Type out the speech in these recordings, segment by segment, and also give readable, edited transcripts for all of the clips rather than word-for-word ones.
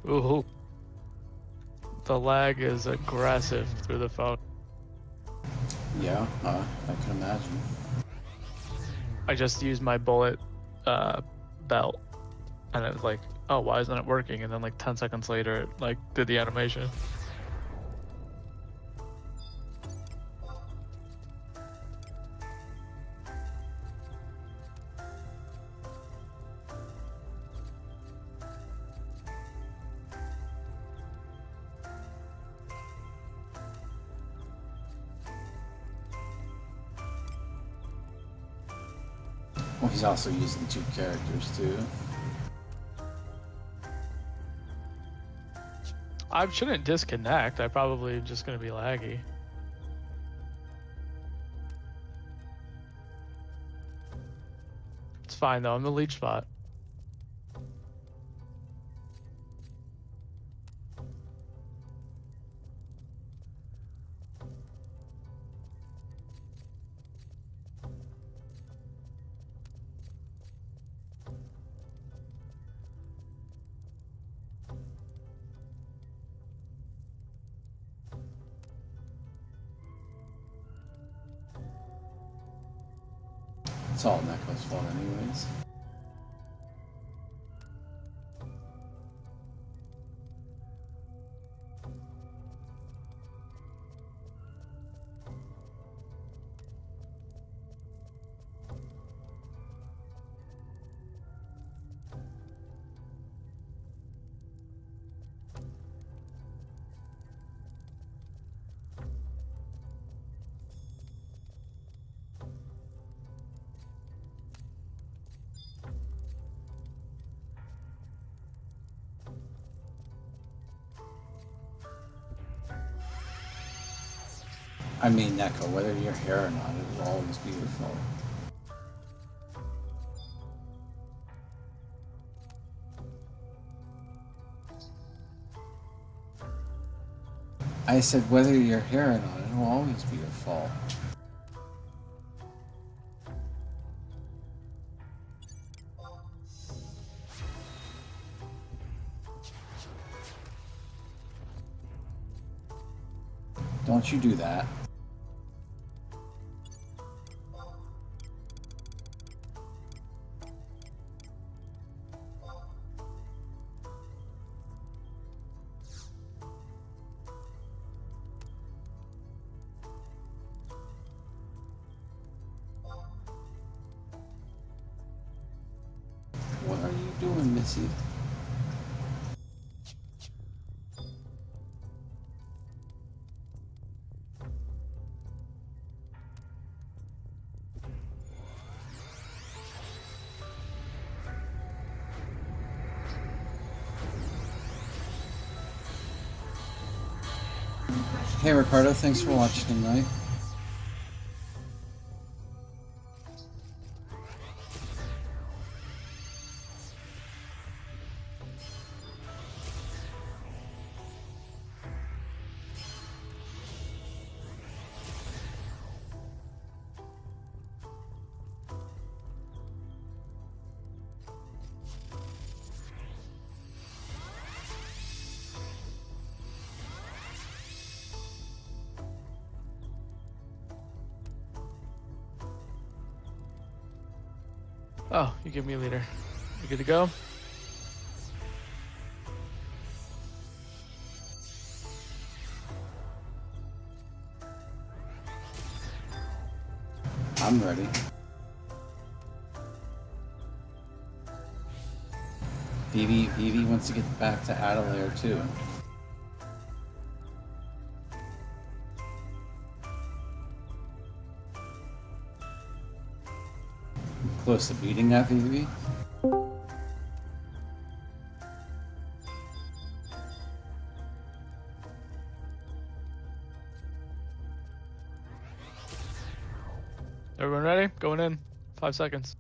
Ooh, the lag is aggressive through the phone. Yeah, I can imagine. I just used my bullet belt, and it was like, oh, why isn't it working? And then like 10 seconds later, it like did the animation. Well, he's also using 2 characters too. I shouldn't disconnect. I probably just gonna be laggy. It's fine though. I'm the leech spot. It's all Neko's fault anyways. I mean, Neko, whether you're here or not, it will always be your fault. I said, whether you're here or not, it will always be your fault. Don't you do that. What are you doing, Missy? Hey Ricardo, thanks for watching tonight. Oh, you give me a leader. You good to go? I'm ready. Vivi wants to get back to Adelair too. Close to beating that, Vivi. Everyone ready? Going in. 5 seconds.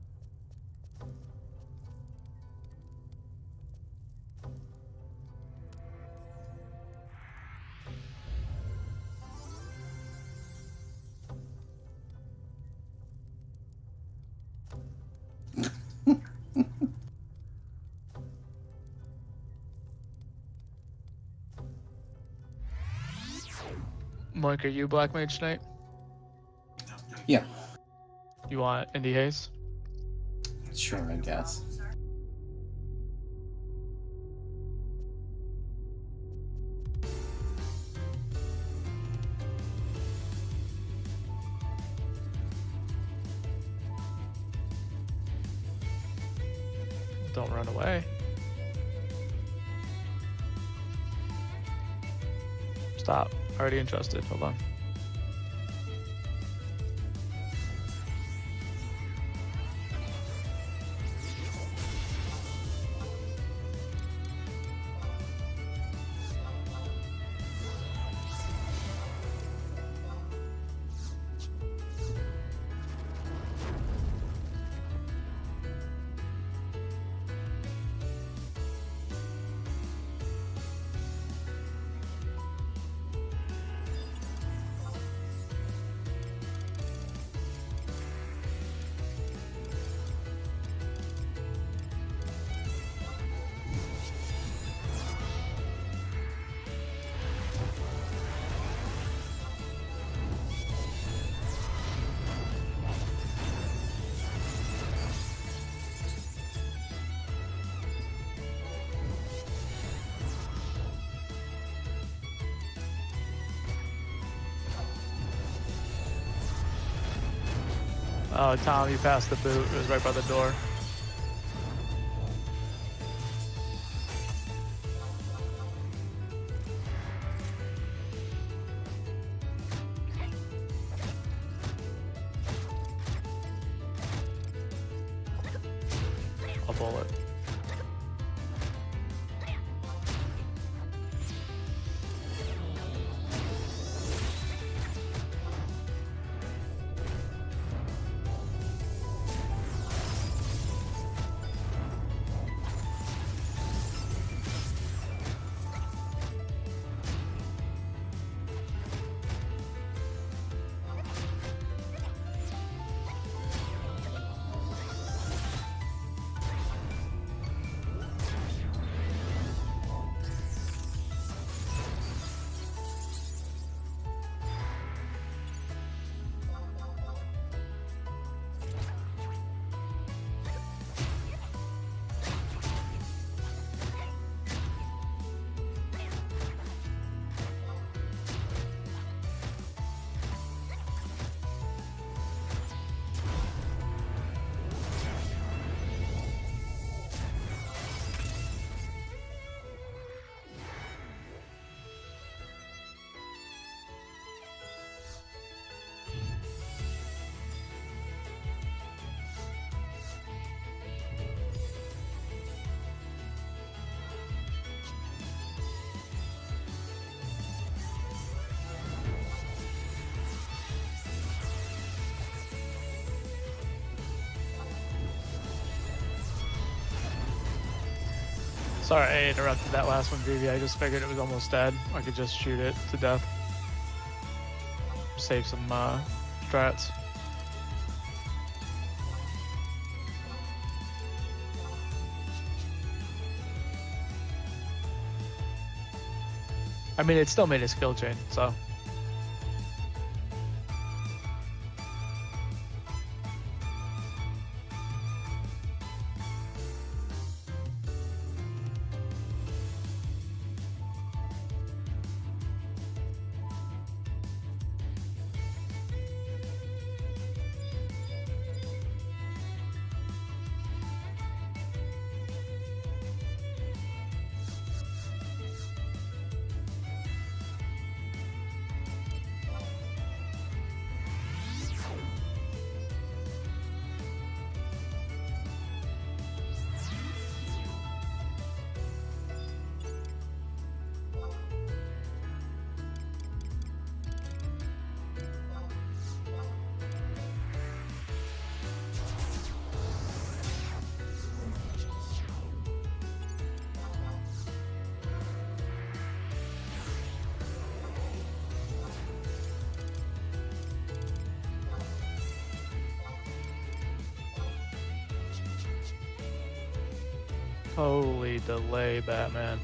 Moink, are you Black Mage Knight? Yeah, You want Indie Haze? sure, I guess. Don't run away. Stop. Already entrusted. Hold on. Oh, Tom, you passed the boot. It was right by the door. A bullet. Sorry, I interrupted that last one, Vivi. I just figured it was almost dead. I could just shoot it to death. Save some strats. I mean, it still made a skill chain, so. Holy delay, Batman.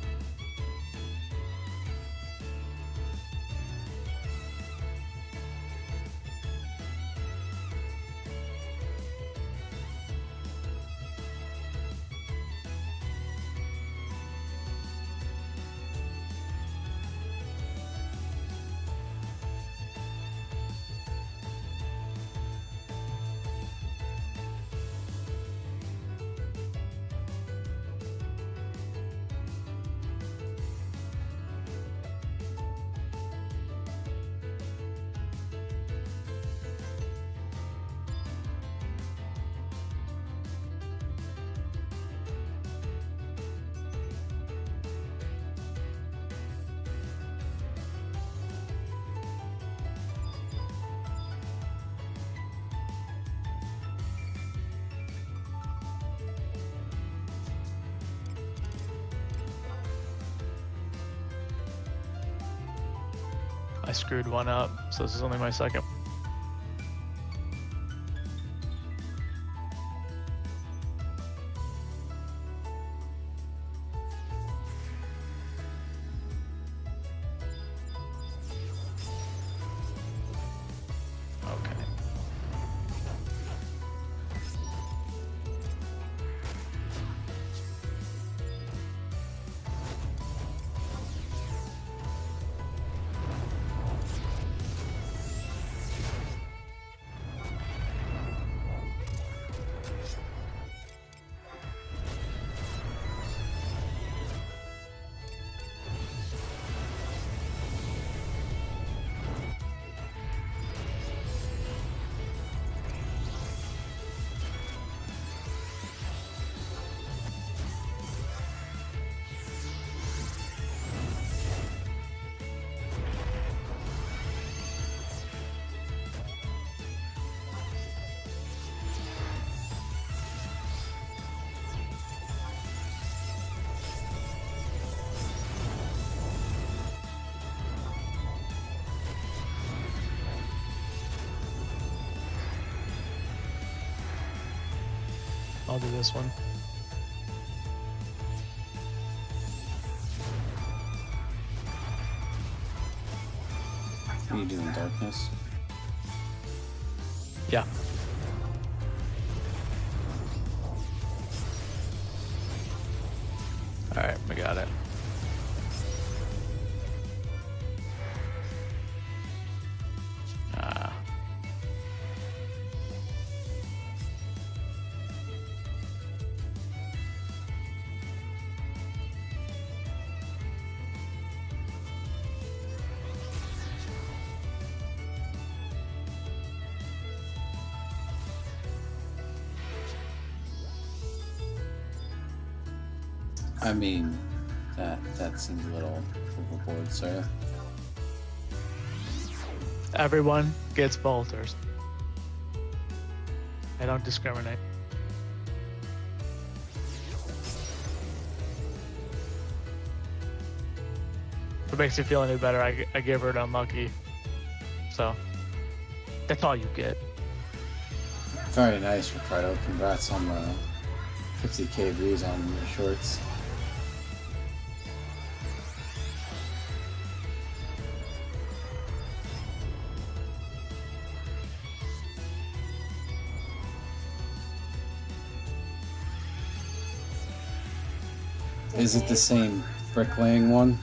I screwed one up, so this is only my second. Okay. I'll do this one. What are you doing, darkness? Yeah. Alright, we got it. Ah. I mean, that seems a little overboard, sir. Everyone gets bolters. I don't discriminate. If it makes you feel any better, I give her an unlucky. So, that's all you get. Very nice, Ricardo. Congrats on the 50k views on your shorts. Is it the same bricklaying one?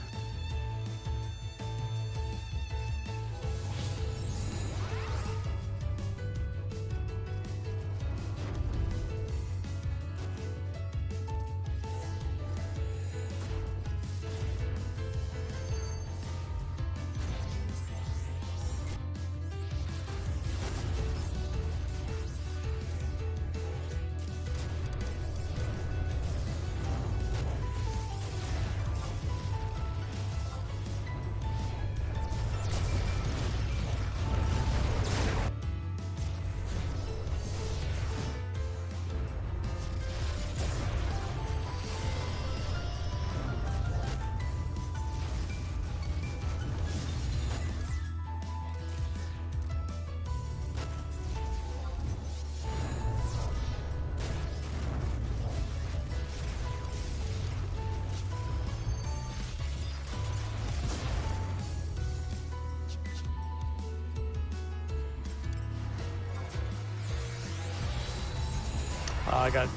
I got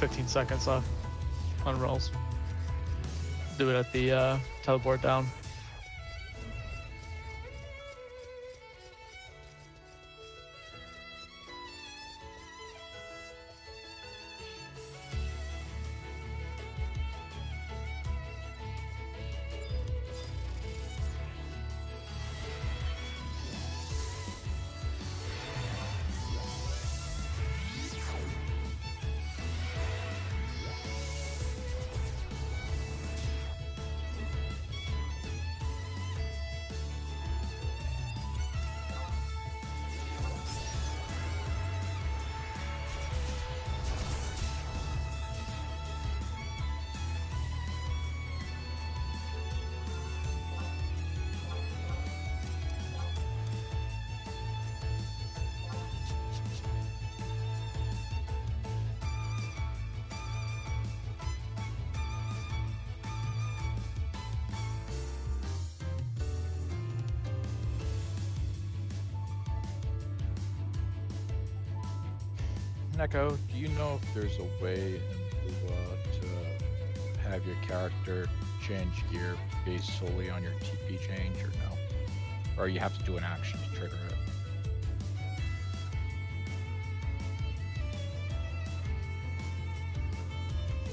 15 seconds left on rolls. Do it at the teleport down. Neko, do you know if there's a way in Lua to have your character change gear based solely on your TP change, or no? Or you have to do an action to trigger it?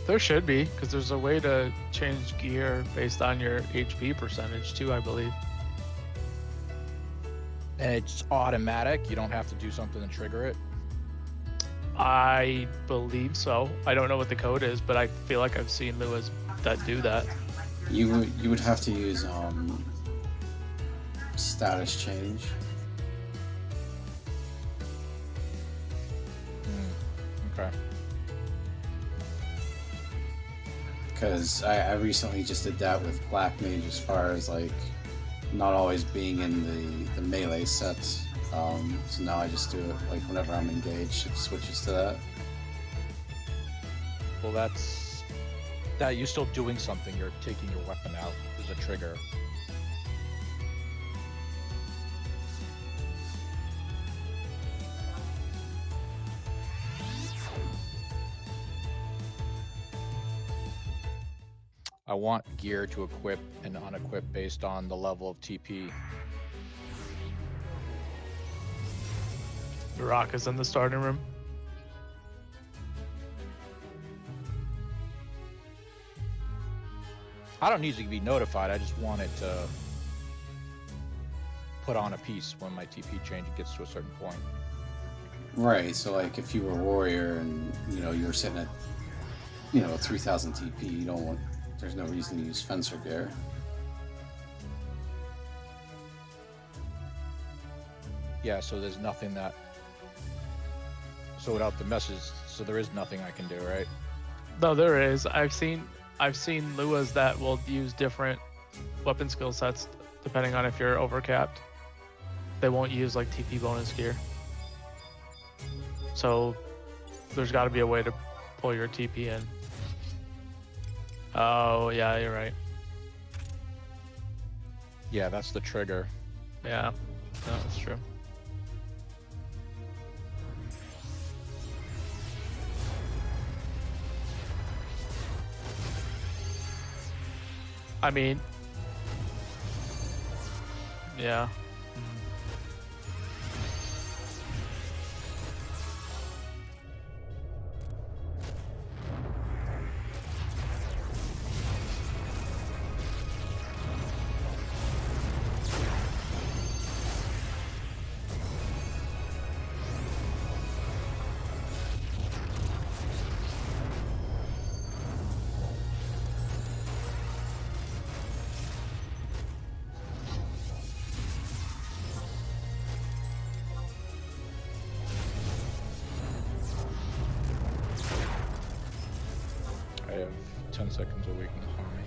There should be, because there's a way to change gear based on your HP percentage too, I believe. And it's automatic? You don't have to do something to trigger it? I believe so. I don't know what the code is, but I feel like I've seen Luas that do that. You would have to use status change. Okay. Because I recently just did that with Black Mage as far as like not always being in the melee set. So now I just do it like whenever I'm engaged, it switches to that. Well, that's... That you're still doing something. You're taking your weapon out as a trigger. I want gear to equip and unequip based on the level of TP. The rock is in the starting room. I don't need to be notified. I just want it to put on a piece when my TP change gets to a certain point. Right. So like if you were a warrior and you were sitting at 3000 TP, you don't want. There's no reason to use fencer gear. Yeah. So there's nothing that. So without the message, so there is nothing I can do, right? No, there is. I've seen Luas that will use different weapon skill sets depending on if you're overcapped. They won't use like TP bonus gear. So there's got to be a way to pull your TP in. Oh yeah, you're right. Yeah, that's the trigger. Yeah, no, that's true. I mean, yeah. I have 10 seconds of weakness on me.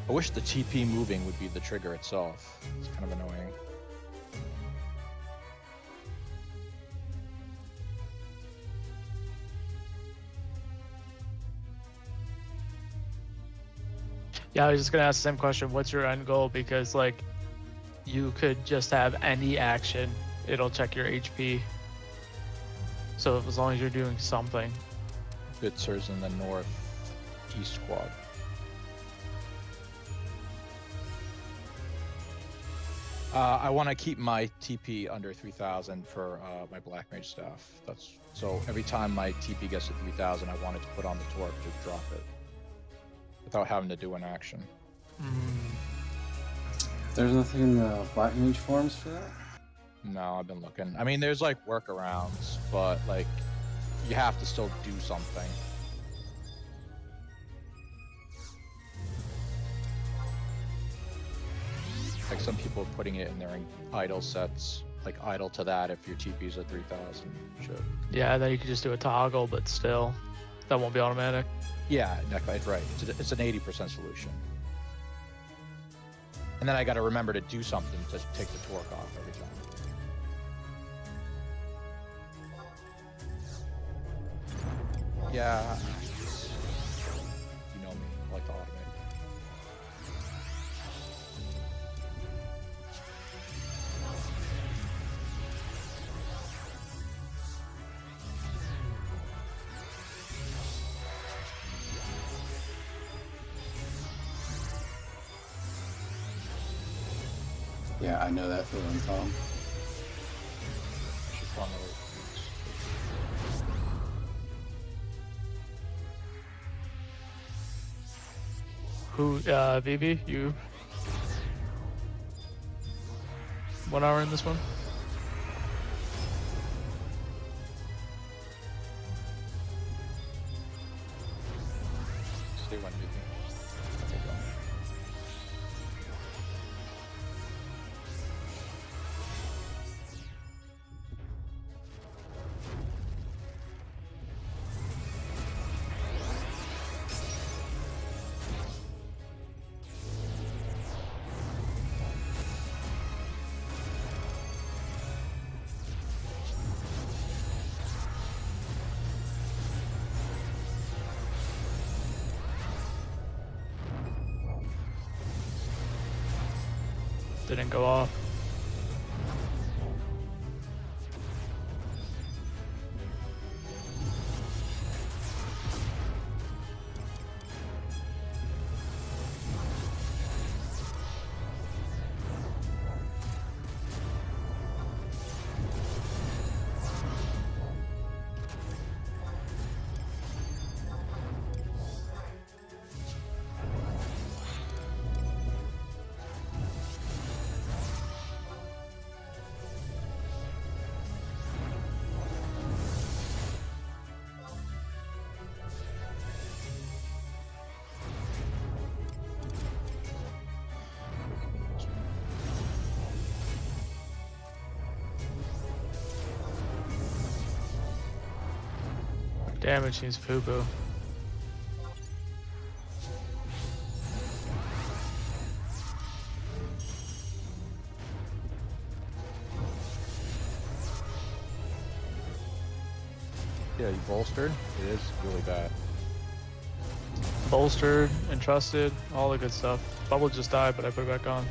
I wish the TP moving would be the trigger itself. It's kind of annoying. Yeah, I was just gonna ask the same question. What's your end goal? Because like, you could just have any action, it'll check your HP. So as long as you're doing something. Bitzer's in the northeast squad. I want to keep my TP under 3,000 for my Black Mage staff. That's so every time my TP gets to 3,000, I wanted to put on the torque to drop it without having to do an action. There's nothing in the Black Mage forums for that? No, I've been looking. I mean, there's like workarounds, but like you have to still do something. Like some people are putting it in their idle sets, like idle to that if your TP's at 3,000. Shit. Yeah, then you could just do a toggle, but still, that won't be automatic. Yeah, that's right. It's an 80% solution. And then I got to remember to do something to take the torque off every time. Yeah. You know me. I like to automate. Yeah, I know that feeling, Tom. Should find another- Who, BB, you 1 hour in this one? Stay one, BB. Okay, go. Didn't go off. Damage seems poo-poo. Yeah, you bolstered. It is really bad. Bolstered, entrusted, all the good stuff. Bubble just died, but I put it back on.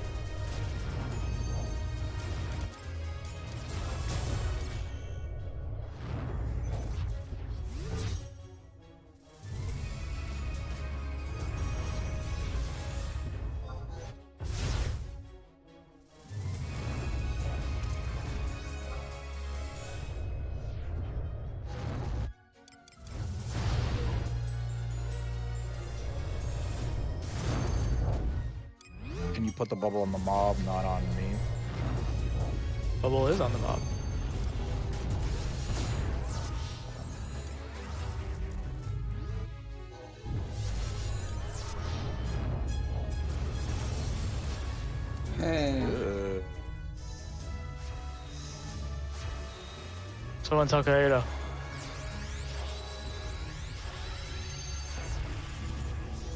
Can you put the bubble on the mob, not on me? Bubble is on the mob. Hey. Someone tell Kaito.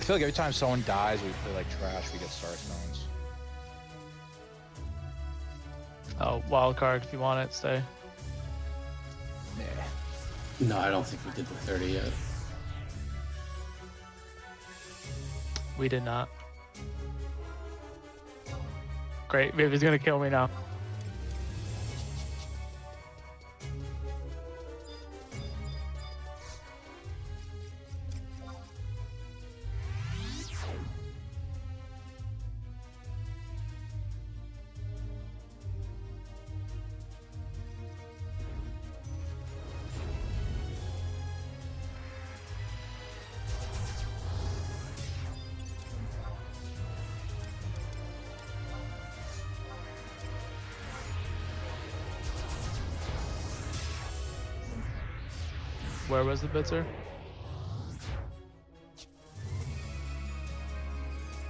I feel like every time someone dies, we play like trash, we get star stones. Oh, wild card if you want it, stay. Nah. No, I don't think we did the 30 yet. We did not. Great, Vivi's gonna kill me now. Where was the blitzer?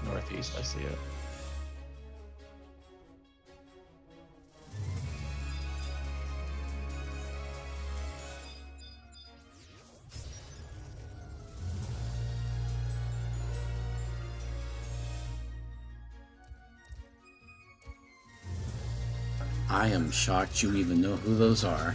Northeast, I see it. I am shocked you even know who those are.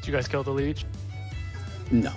Did you guys kill the leech? No.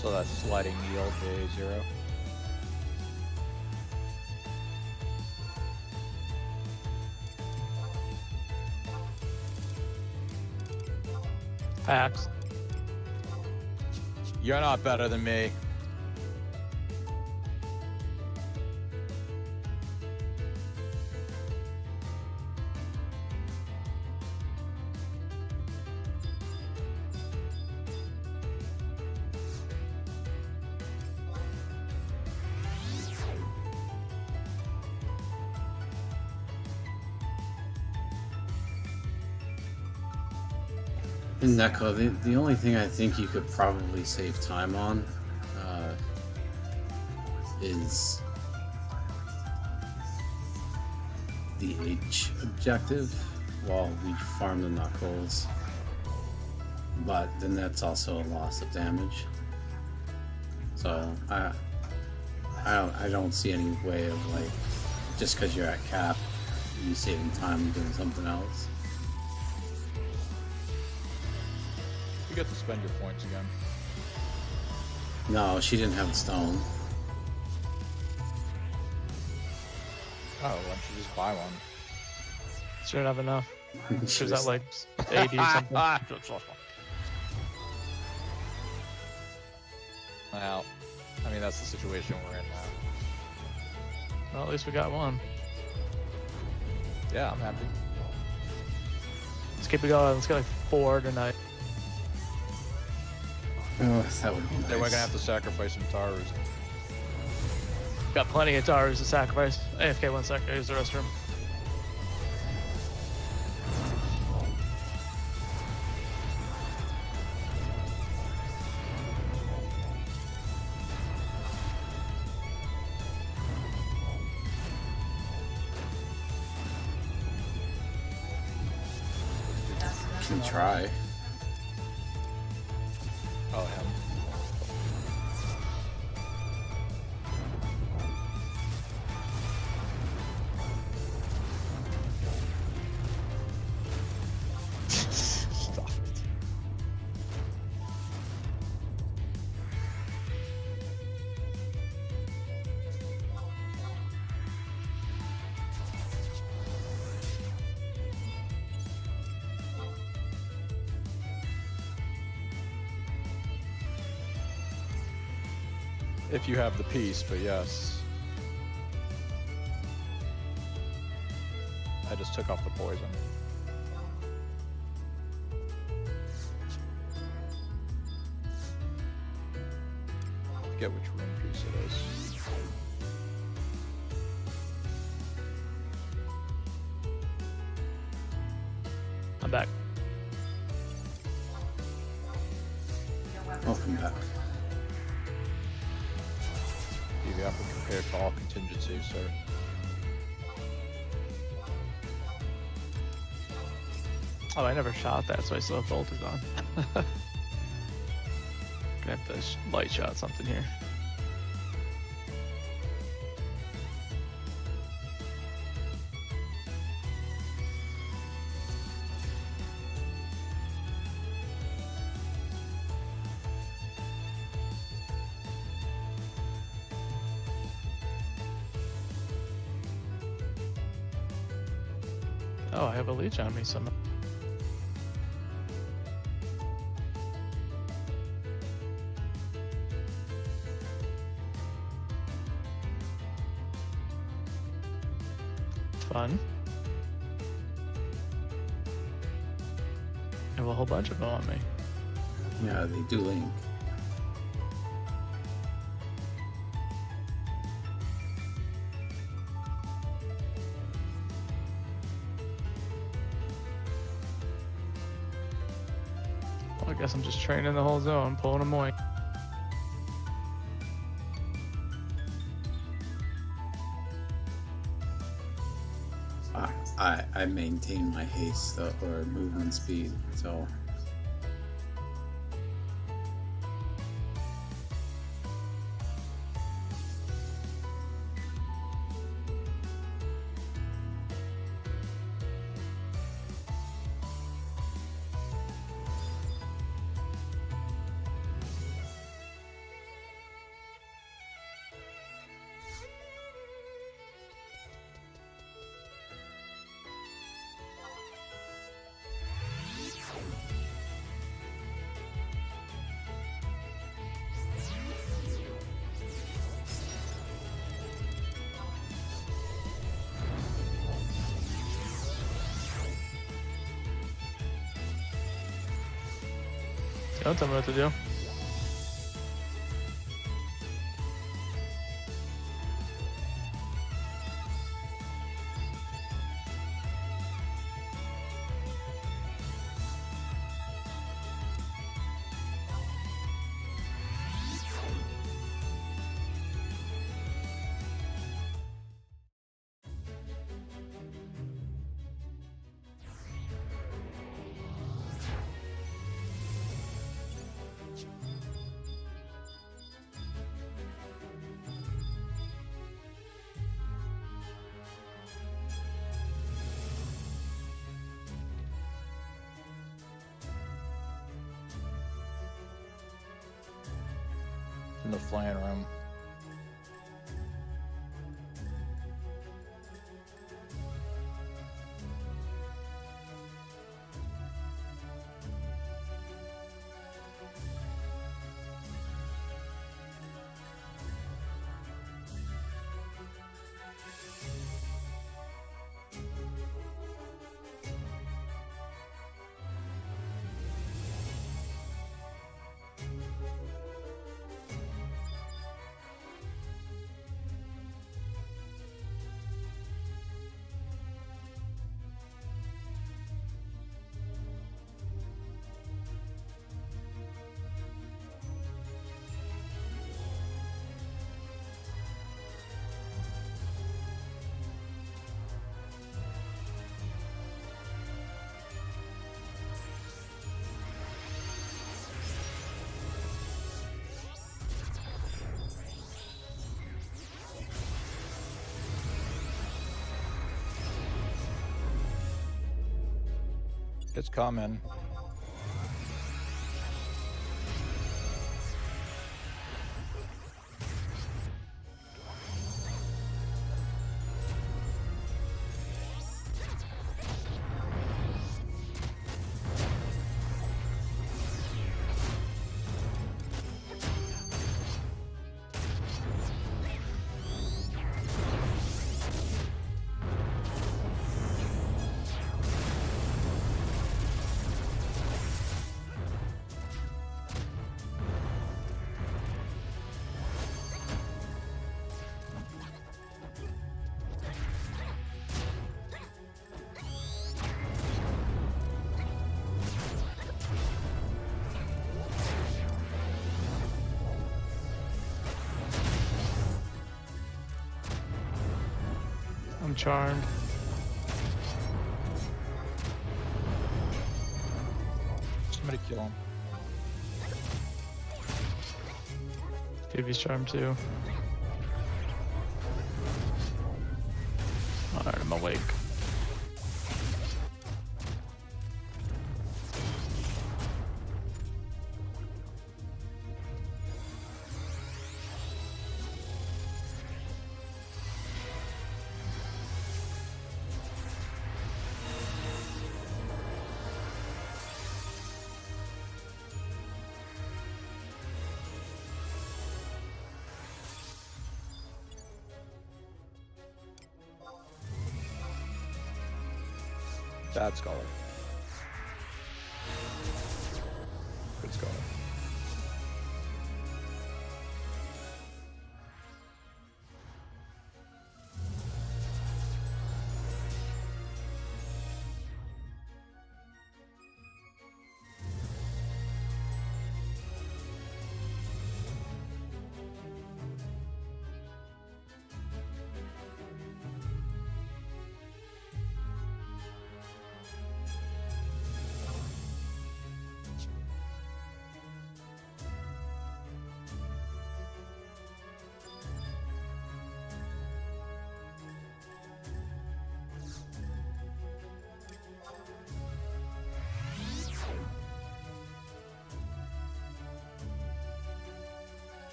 So that's sliding yield to 0. Pax. You're not better than me. In Neko, the only thing I think you could probably save time on is the H objective while we farm the Knuckles. But then that's also a loss of damage. So I don't see any way of, like, just because you're at cap, you saving time and doing something else. You get to spend your points again. No, she didn't have a stone. Oh, why don't you just buy one? Shouldn't have enough. She She was was- at like 80 or something. Well, I mean, that's the situation we're in now. Well, at least we got one. Yeah, I'm happy. Let's keep it going. Let's get like 4 tonight. Oh, that would be nice. Then we're gonna have to sacrifice some Tarus. Got plenty of Tarus to sacrifice. AFK 1 sec. I use the restroom. Can try. Oh, him. Stop it. If you have the piece, but yes. I just took off the poison. Forget which rune piece it is. I'm back. Welcome back. You have to prepare for all contingencies, sir. Oh, I never shot that, so I still have bolters on. Gonna have to light shot something here. Oh, I have a leech on me somehow. Fun. I have a whole bunch of them on me. Yeah, they do link. Well, I guess I'm just training the whole zone, pulling them away. I maintain my haste or movement speed, so Don't tell me what to do. In the flying room. It's coming. charmed. Somebody kill him. Phoebe's charmed too. Alright, I'm awake. Bad scholar. Good scholar.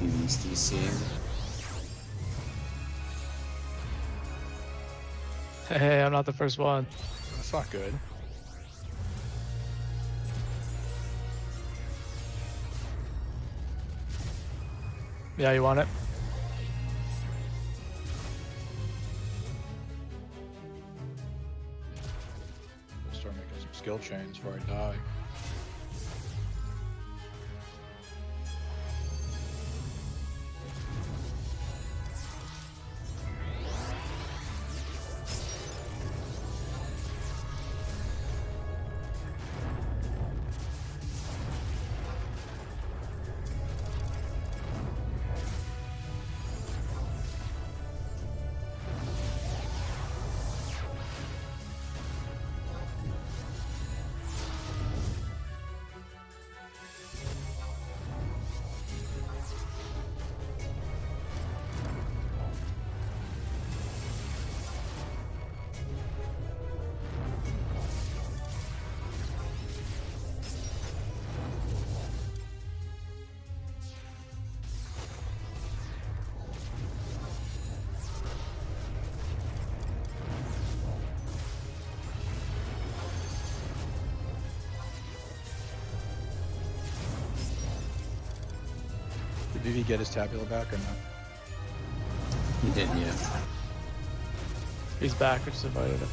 He's DCing. Hey, I'm not the first one. That's not good. Yeah, you want it? Start making some skill chains before I die. Did Vivi get his tabula back or no? He didn't yet. He's back. I just invited him.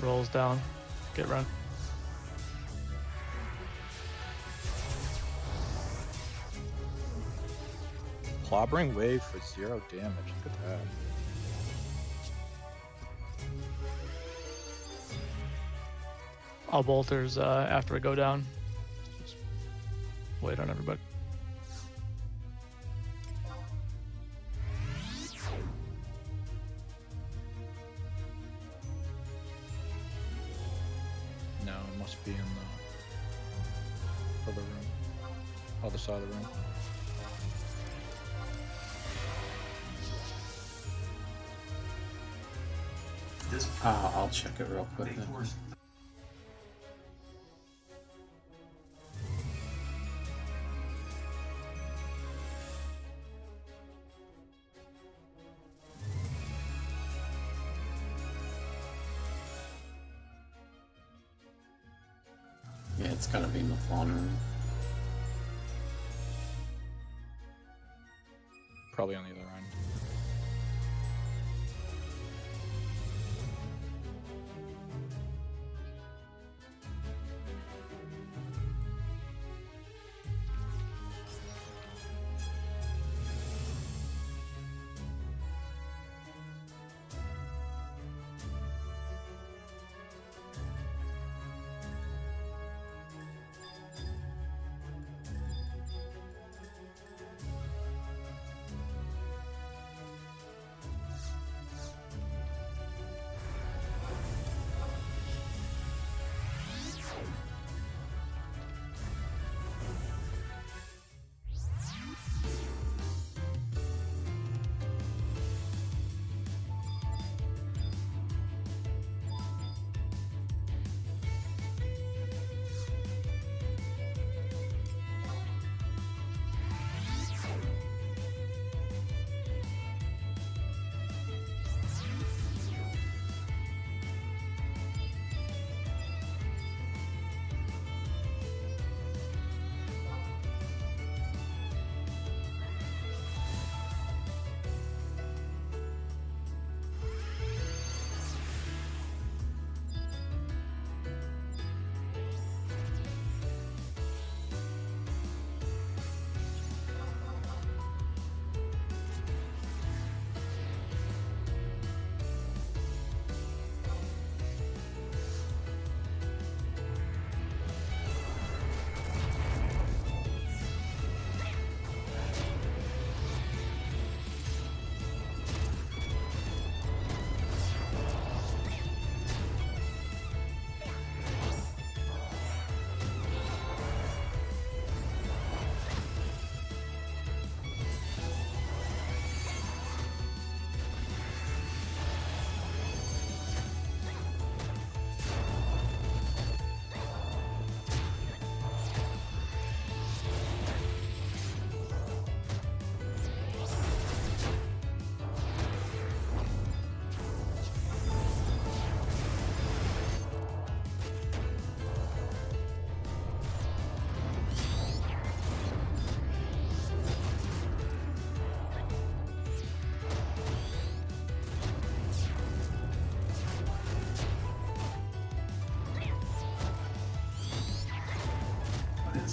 rolls down. Get run. Clobbering wave for 0 damage. Look at that. All bolters after I go down. Just wait on everybody. No, it must be in the other room. Other side of the room. I'll check it real quick then. Yeah, it's gotta be in the fawn room. Probably on the other end.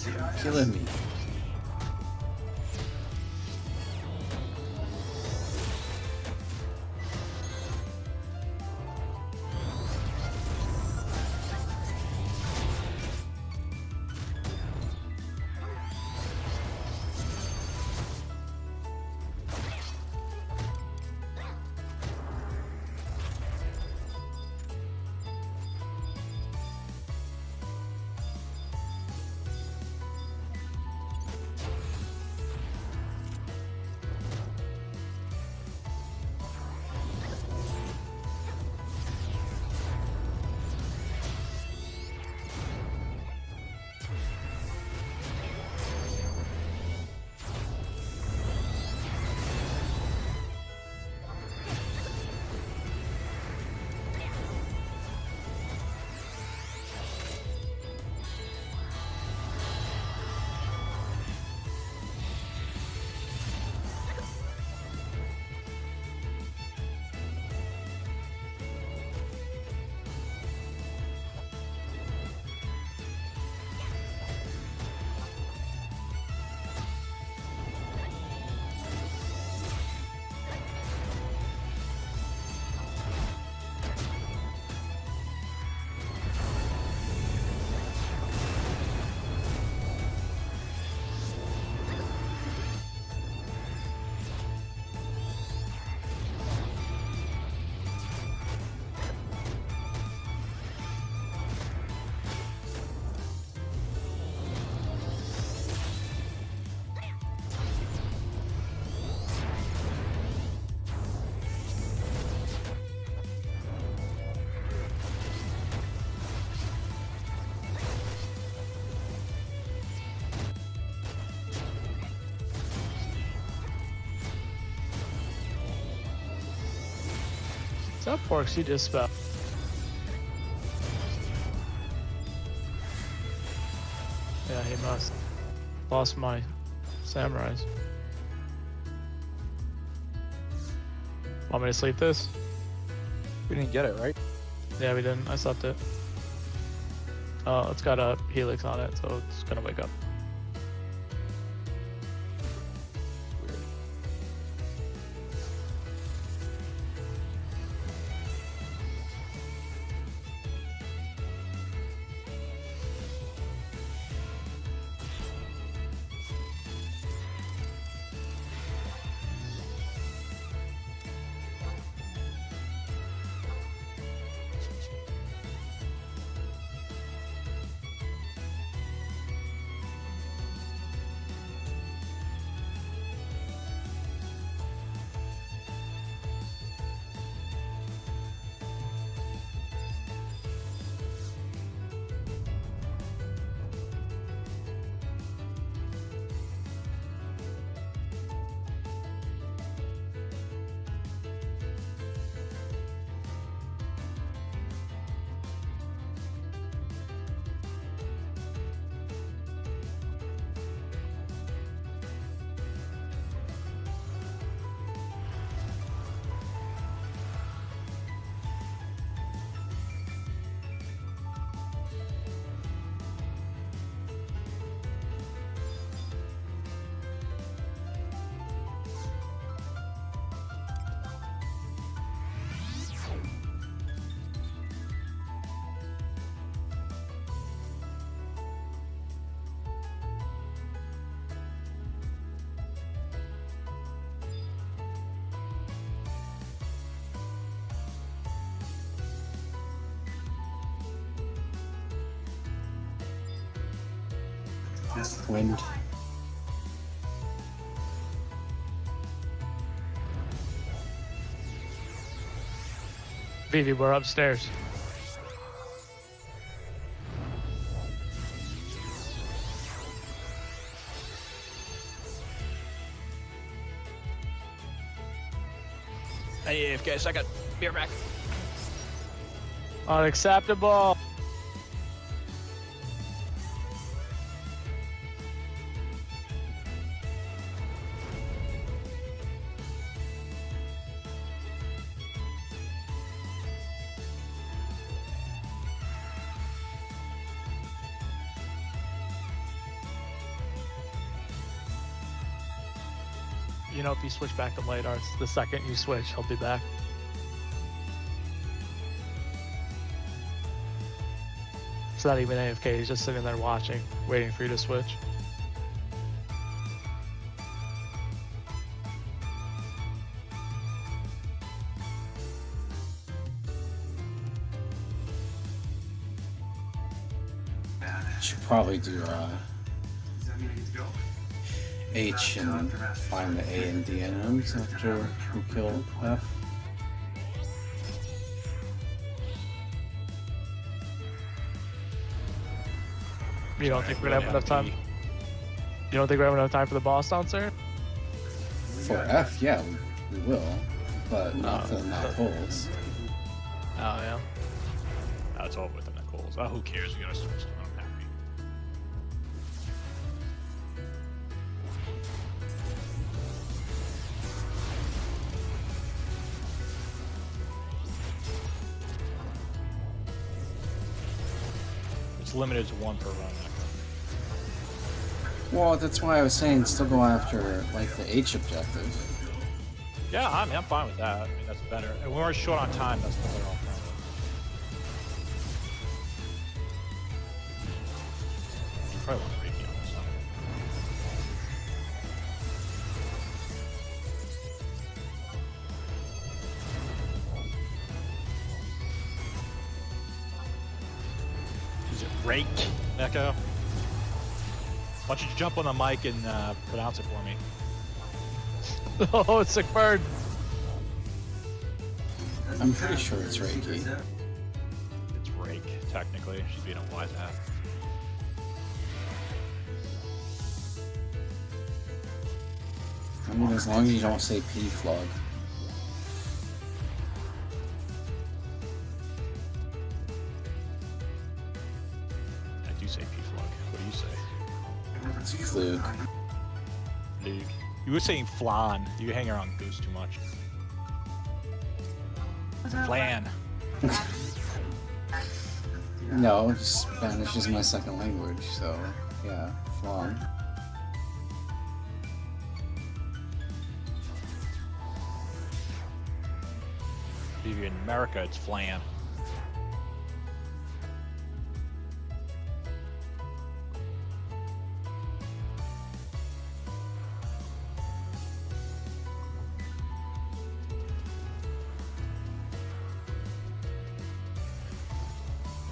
You're killing me. That Ffxi just spell. Yeah, he must. Lost my samurais. Want me to sleep this? We didn't get it, right? Yeah, we didn't. I slept it. Oh, it's got a helix on it, so it's gonna wake up. Weird. Wind. Vivi, we're upstairs. Hey, AFK, second. Beer back. Unacceptable. You know, if you switch back to light arts, the second you switch, he'll be back. It's not even AFK, he's just sitting there watching, waiting for you to switch. Should probably do H and find the A and D items after we kill F. You don't think we're gonna have enough time? You don't think we're having enough time for the boss downstairs? For F, yeah, we will, but not for the knock holes. Oh, yeah. It's all within the goals. Oh, who cares? We gotta switch to I'm happy. It's limited to one per run. Well, that's why I was saying still go after like the H objective. Yeah, I'm fine with that. I mean, that's better. And we're short on time. That's the better alternative. Probably want Reiki on this one. Is it Rake, Echo? Why don't you jump on the mic and pronounce it for me? Oh, it's a bird. I'm pretty sure it's Reiki. It's Rake, technically. She's being a wise ass. I mean, as long as you don't say P-Flog. It's fluke. Luke. You were saying flan. You hang around Goose too much. Flan. No, Spanish is my second language, so yeah, flan. If you're in America, it's flan.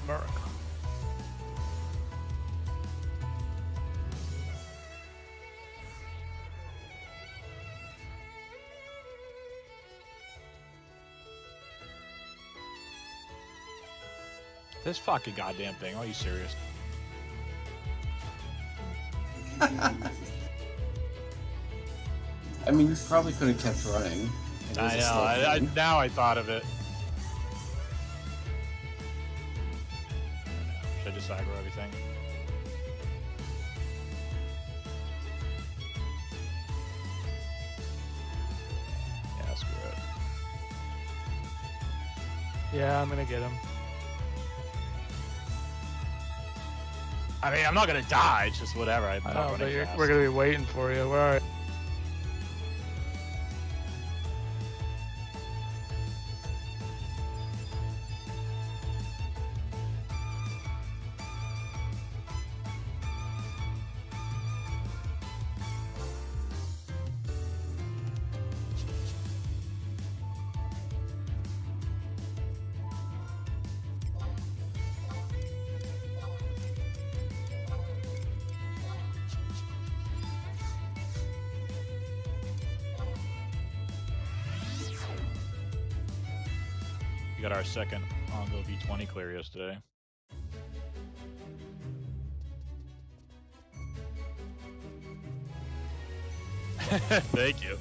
America. This fucking goddamn thing. Are you serious? I mean, you probably could have kept running. It is I a know. slow thing. Now I thought of it. Should I just aggro everything? Yeah, screw it. Yeah, I'm gonna get him. I mean, I'm not gonna die. It's just whatever. I'm I not know, but running fast. we're gonna be waiting for you. Where are you? We got our second Ongo V20 clear yesterday. Thank you.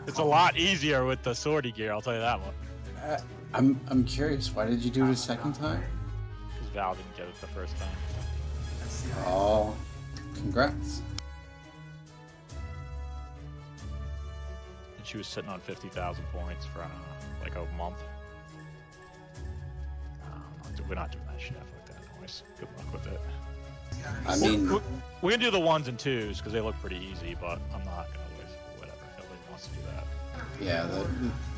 It's a lot easier with the swordy gear, I'll tell you that one. I'm curious. Why did you do it a second time? Because Val didn't get it the first time. Oh, congrats. And she was sitting on 50,000 points for like a month. We're not doing that shit. Fuck that noise. Good luck with it. I mean, We're gonna do the 1s and 2s because they look pretty easy, but I'm not gonna waste whatever. Nobody wants to do that. yeah,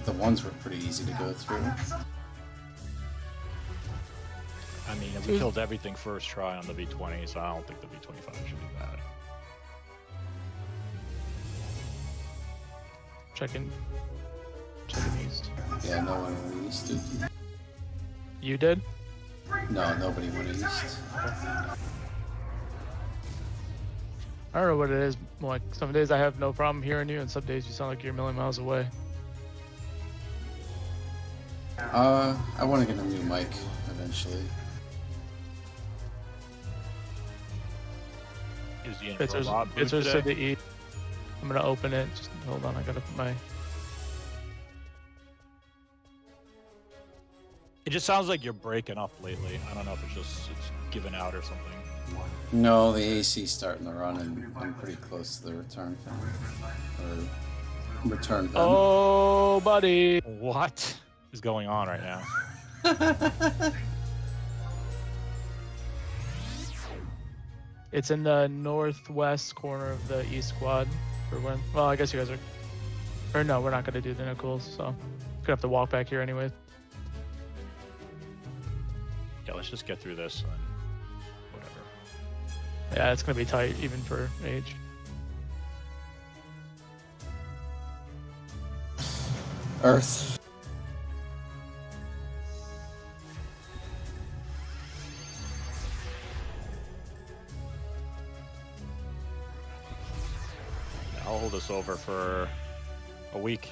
the ones were pretty easy to go through. I mean, we killed everything first try on the V20, so I don't think the V25 should be bad. Checking east. Yeah, no one went east. Did you? You did? No, nobody went east. I don't know what it is. Like some days I have no problem hearing you, and some days you sound like you're a million miles away. I want to get a new mic eventually. Is the It's robot booth to today? the east. I'm gonna open it. Just hold on. I gotta put my. It just sounds like you're breaking up lately. I don't know if it's giving out or something. No, the AC's starting to run, and I'm pretty close to the return time. Or return time. Oh, buddy. What is going on right now? It's in the northwest corner of the east quad. For when? Well, I guess you guys are. Or no, we're not gonna do the Nichols, so gonna have to walk back here anyway. Yeah, let's just get through this and whatever. Yeah, it's gonna be tight even for age. Earth. I'll hold this over for a week.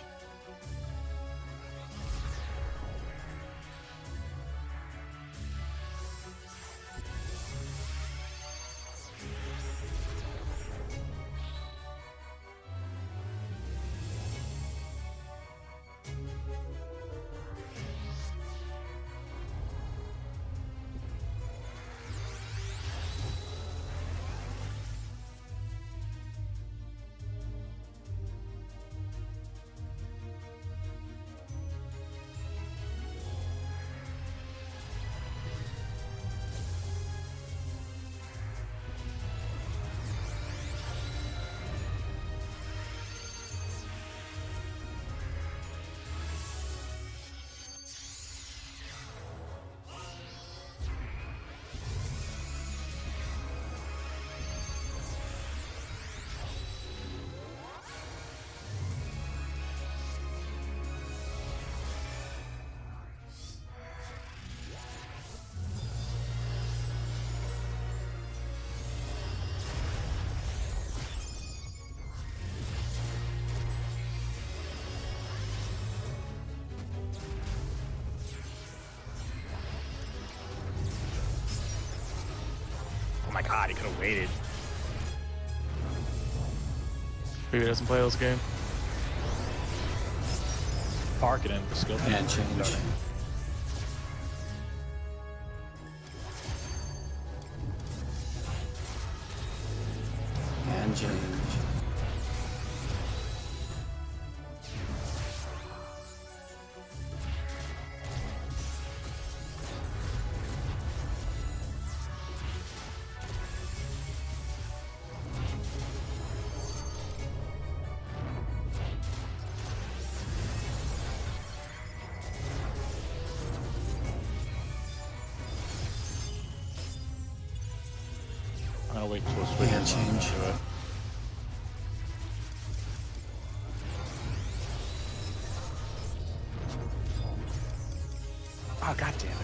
my god, he could have waited. Maybe he doesn't play those game. Parking in the skill. And change. And change. I'm gonna wait until it's swing And change. to it. Oh, god damn it.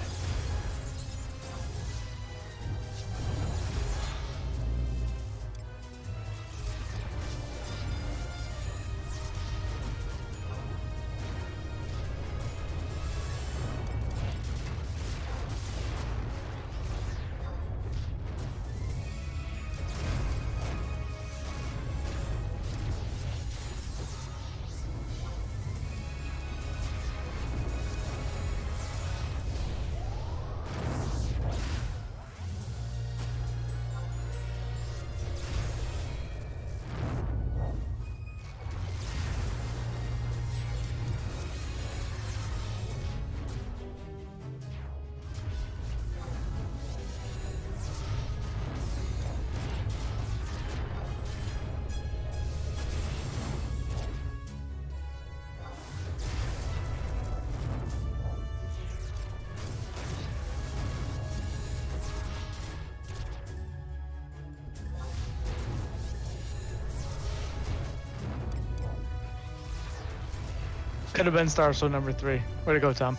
Could have been Star Soul number 3. Way to go, Tom.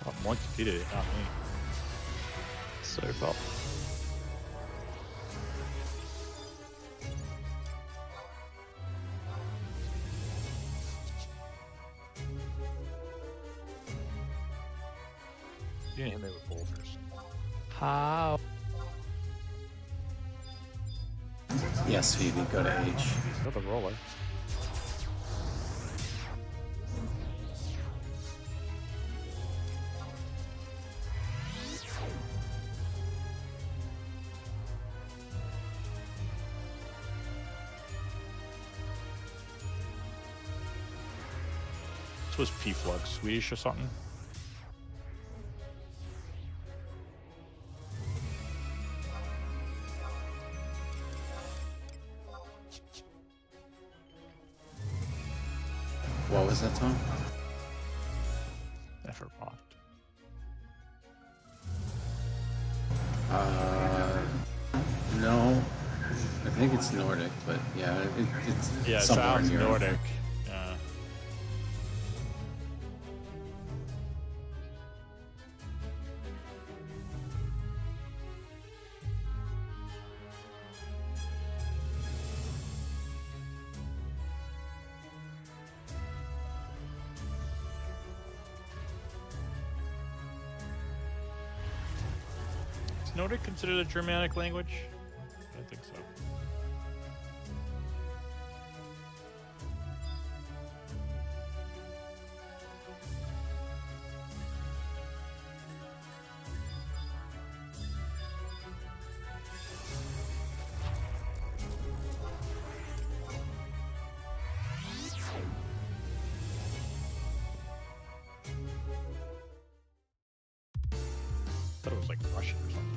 Oh, Moink defeated it, not me. So your fault. You didn't hit me with boulders. How? Yes, Phoebe, go to H. Got the roller. This was P-Flux, Swedish or something? What was that, Tom? Effort blocked. No. I think it's Nordic, but yeah, it's Yeah, it somewhere sounds in Europe. Nordic. Yeah. Is Nordic considered a Germanic language? I think so. Thought it was like Russian or something.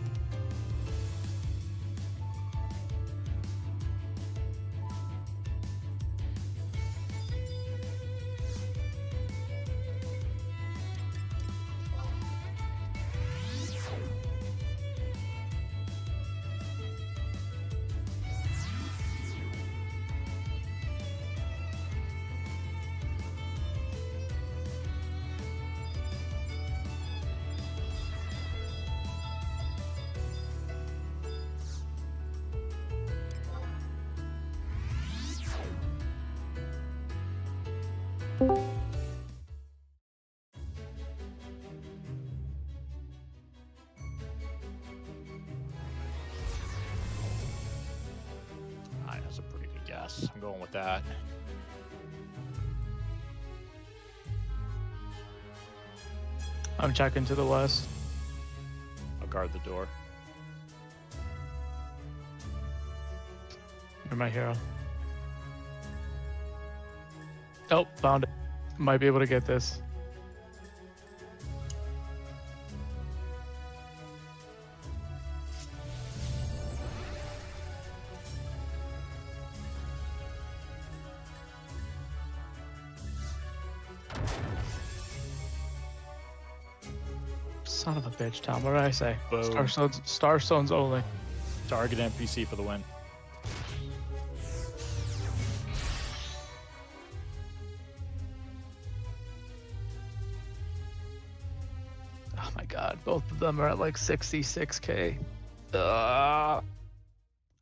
guess. I'm going with that. I'm checking to the west. I'll guard the door. You're my hero. Oh, found it. Might be able to get this. Son of a bitch, Tom. What did I say? Boom. Star stones only. Target NPC for the win. Oh my god, both of them are at like 66k.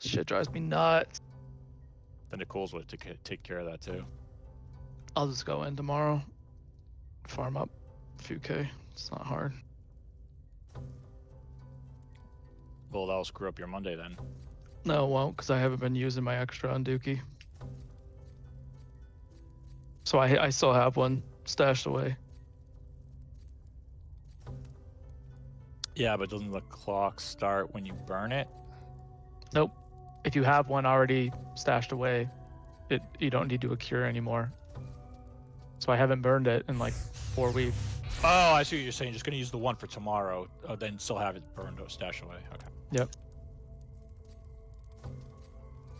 Shit drives me nuts. Then Nicole's will take care of that too. I'll just go in tomorrow. Farm up a few K. It's not hard. Well, that'll screw up your Monday then. No, it won't, because I haven't been using my extra on Dookie. So I still have one stashed away. Yeah, but doesn't the clock start when you burn it? Nope. If you have one already stashed away, you don't need to do a cure anymore. So I haven't burned it in like 4 weeks. Oh, I see what you're saying. Just gonna use the one for tomorrow, then still have it burned or stashed away. Okay. Yep.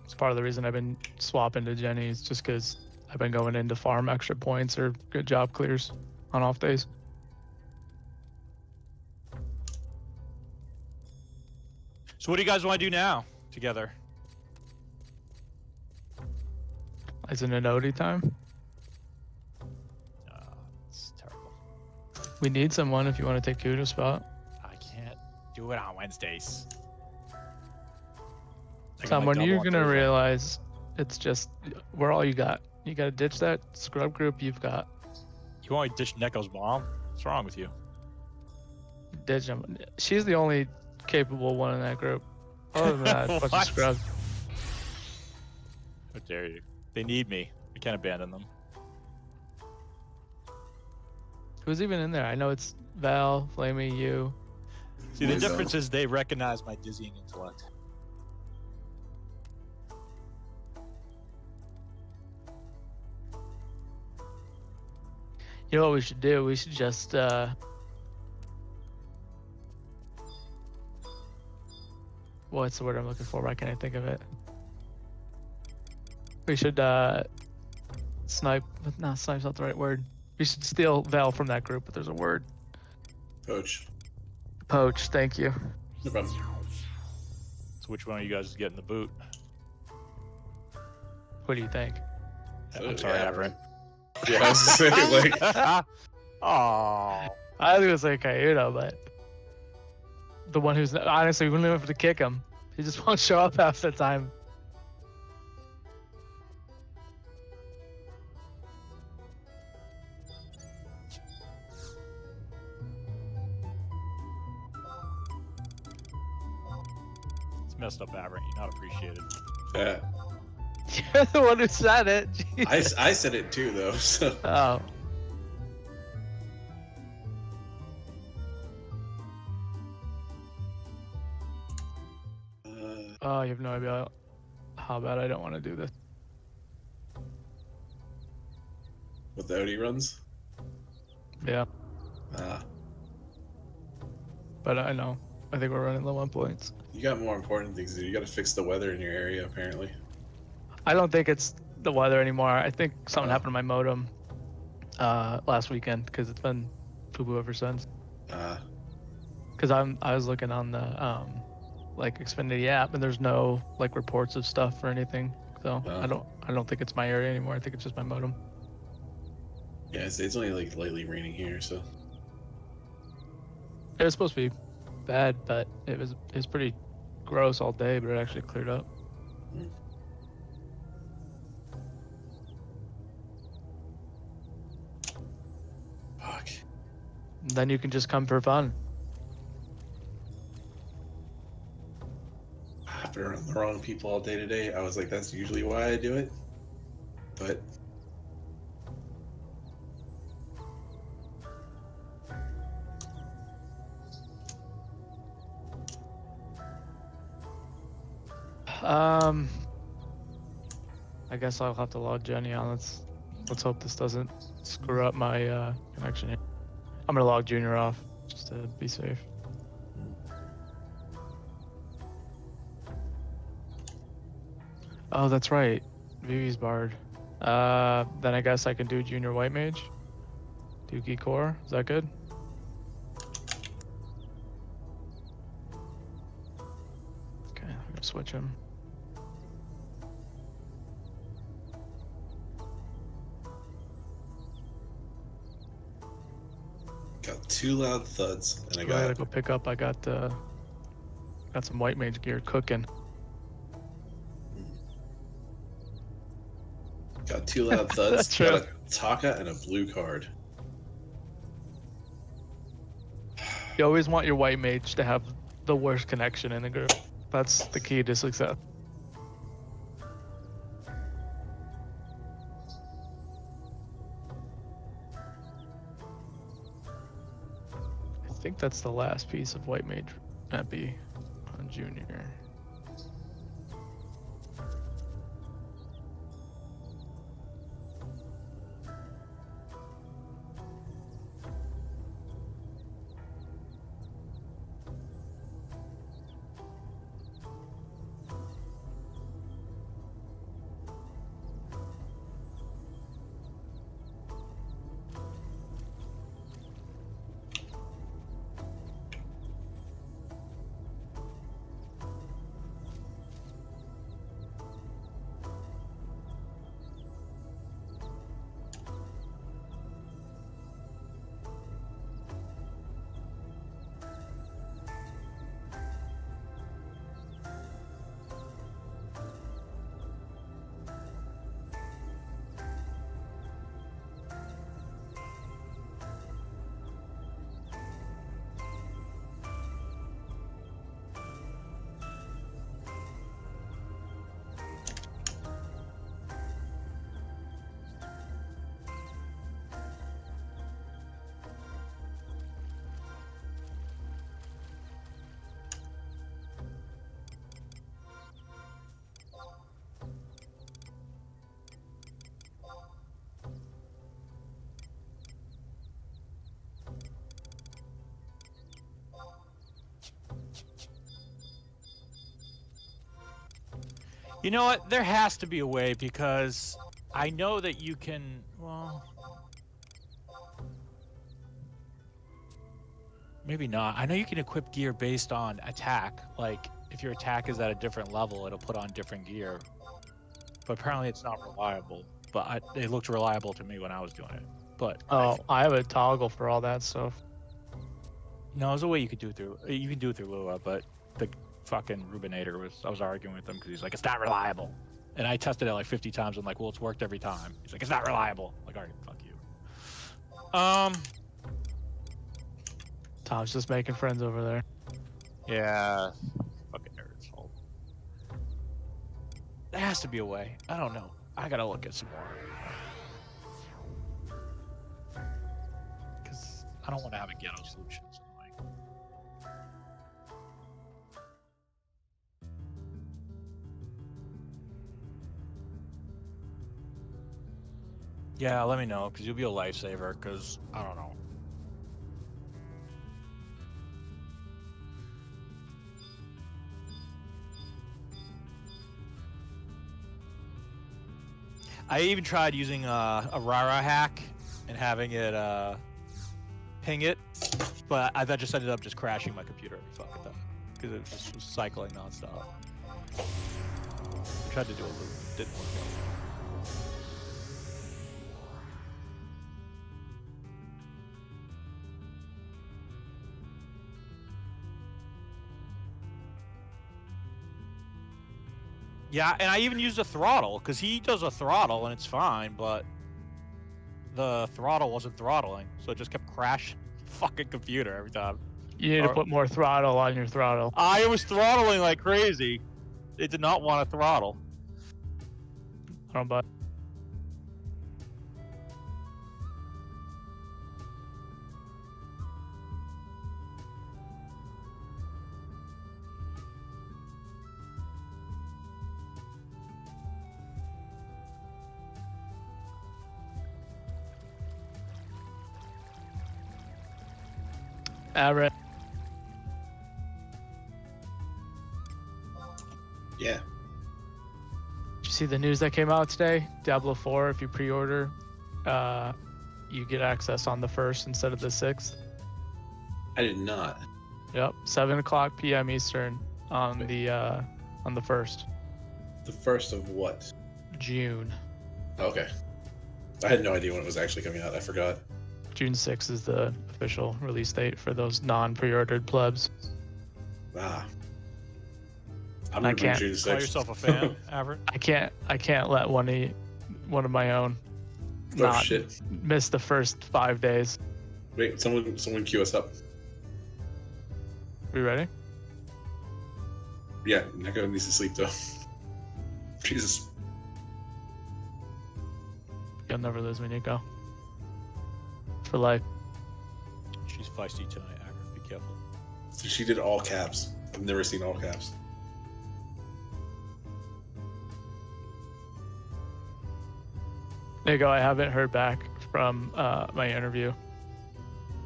It's part of the reason I've been swapping to Jenny's, just because I've been going in to farm extra points or good job clears on off days. So what do you guys want to do now together? Is it an OD time? It's terrible. We need someone if you want to take Kuda's spot. I can't do it on Wednesdays. I Tom, got my when double you're on gonna Thursday. realize it's just we're all you got. You gotta ditch that scrub group you've got. You want to dish Neko's bomb? What's wrong with you? Ditch them. She's the only capable one in that group. Other than that, bunch of What? scrubs. How dare you? They need me. I can't abandon them. Who's even in there? I know it's Val, Flamey, you. See, the Lizzo. difference is they recognize my dizzying intellect. You know what we should do? We should just what's the word I'm looking for? Why can't I think of it? We should snipe. No, snipe's not the right word. We should steal Val from that group, but there's a word. Poach. Poach. Thank you. No problem. So which one of you guys is getting the boot? What do you think? I'm sorry, yeah, Aberrant. Yeah, I was just saying, like, Oh. I was gonna say Cayuno, but the one who's honestly, we wouldn't even have to kick him. He just won't show up half the time. It's messed up, Aberrant. You're not appreciated. yeah. You're the one who said it. Jeez. I said it too, though. So Oh. Oh, you have no idea how bad I don't want to do this. with the OD runs. Yeah, Ah, but I know. I think we're running low on points. you got more important things to do. You got to fix the weather in your area, apparently. I don't think it's the weather anymore. I think something Oh. happened to my modem last weekend because it's been poo-poo ever since. Ah, Because I was looking on the like Xfinity app and there's no like reports of stuff or anything. So Oh. I don't think it's my area anymore. I think it's just my modem. yeah, it's only like lightly raining here, so It was supposed to be bad, but it was pretty gross all day, but it actually cleared up. fuck. Then you can just come for fun. been around the wrong people all day today. I was like, that's usually why I do it. But I guess I'll have to log Jenny on. Let's hope this doesn't screw up my connection here. I'm gonna log Junior off just to be safe. Oh, that's right. Vivi's barred. Then I guess I can do Junior White Mage. Dookie Core. Is that good? Okay, I'm gonna switch him. got 2 loud thuds, and I I gotta got go pick up. I got some White Mage gear cooking. 2 loud thuds. That's Got true. a Taka and a blue card. You always want your White Mage to have the worst connection in the group. That's the key to success. I think that's the last piece of White Mage Epi on Junior. You know what? There has to be a way because I know that you can. Well, maybe not. I know you can equip gear based on attack. Like if your attack is at a different level, it'll put on different gear. But apparently, it's not reliable. But it looked reliable to me when I was doing it. But Oh, I have a toggle for all that stuff. no, there's a way you could do it through. You can do it through Lua, but the fucking Rubinator I was arguing with him because he's like, it's not reliable. And I tested it like 50 times. I'm like, well, it's worked every time. He's like, it's not reliable. I'm like, all right, fuck you. Tom's just making friends over there. Yeah. Fucking nerds. There has to be a way. I don't know. I gotta look at some more. Because I don't want to have a ghetto solution. It's annoying. Yeah, let me know, because you'll be a lifesaver, because I don't know. I even tried using a Rara hack and having it ping it, but that just ended up just crashing my computer every fucking time because it just was cycling nonstop. I tried to do a loop, didn't work out. Yeah, and I even used a throttle, because he does a throttle and it's fine, but the throttle wasn't throttling, so it just kept crashing the fucking computer every time. You need to put more throttle on your throttle. I was throttling like crazy, They did not want to throttle. I don't buy. Alright. Yeah. Did you see the news that came out today? Diablo 4, if you pre-order, you get access on the 1st instead of the 6th. I did not. Yep, 7:00 p.m. Eastern on the 1st The first of what? June. Okay. I had no idea when it was actually coming out. I forgot. June 6th is the official release date for those non-pre-ordered plebs. Ah. I'm I gonna bring can't June 6th. Call yourself a fan, Averett? I can't let one of my own Oh not shit! miss the first 5 days. Wait, someone queue us up. We ready? Yeah, Neko needs to sleep though. Jesus. You'll never lose me, Nico. For life. She's feisty tonight, Averett. Be careful. She did all caps. I've never seen all caps. Nico, I haven't heard back from my interview.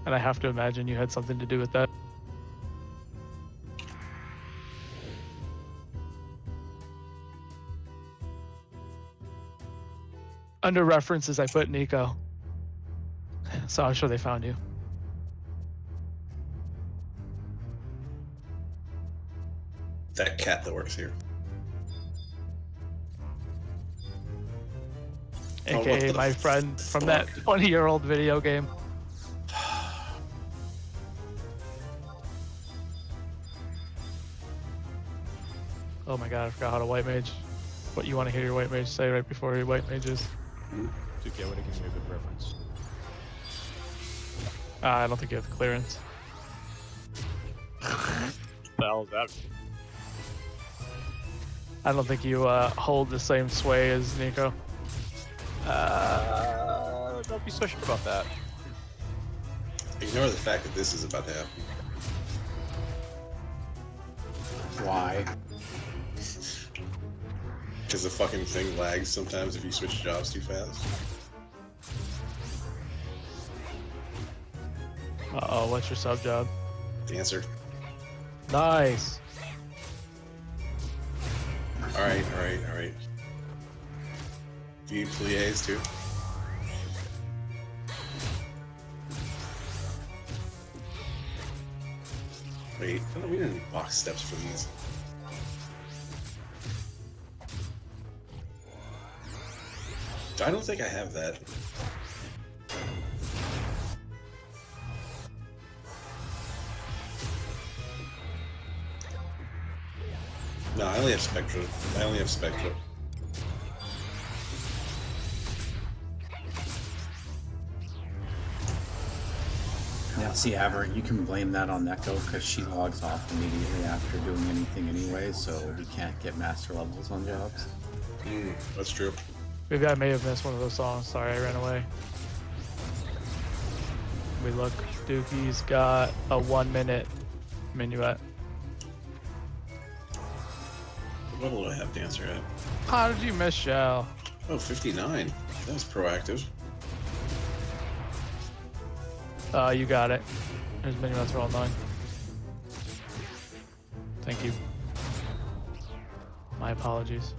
And I have to imagine you had something to do with that. Under references, I put Nico. So I'm sure they found you. That cat that works here. Oh, what AKA the my friend from that fuck? 20-year-old video game. Oh my god, I forgot how to white mage. What you want to hear your white mage say right before he white mages. Duke, I would have given you a good reference. I don't think you have the clearance. What the hell is that? I don't think you hold the same sway as Nico. Don't be so sure about that. Ignore the fact that this is about to happen. Why? Because the fucking thing lags sometimes if you switch jobs too fast. Uh-oh, what's your sub job? Dancer. Nice. Alright. Do you need pliés too? Wait, oh, we didn't need box steps for these. I don't think I have that. No, I only have Spectra. Now, see, Averett, you can blame that on Neko because she logs off immediately after doing anything anyway, so we can't get master levels on jobs. That's true. Maybe I may have missed one of those songs. Sorry, I ran away. We look. Dookie's got a 1-minute minuet. What level do I have Dancer at? How did you miss Shell? Oh, 59. That was proactive. You got it. His minuets are all 9. Thank you. My apologies.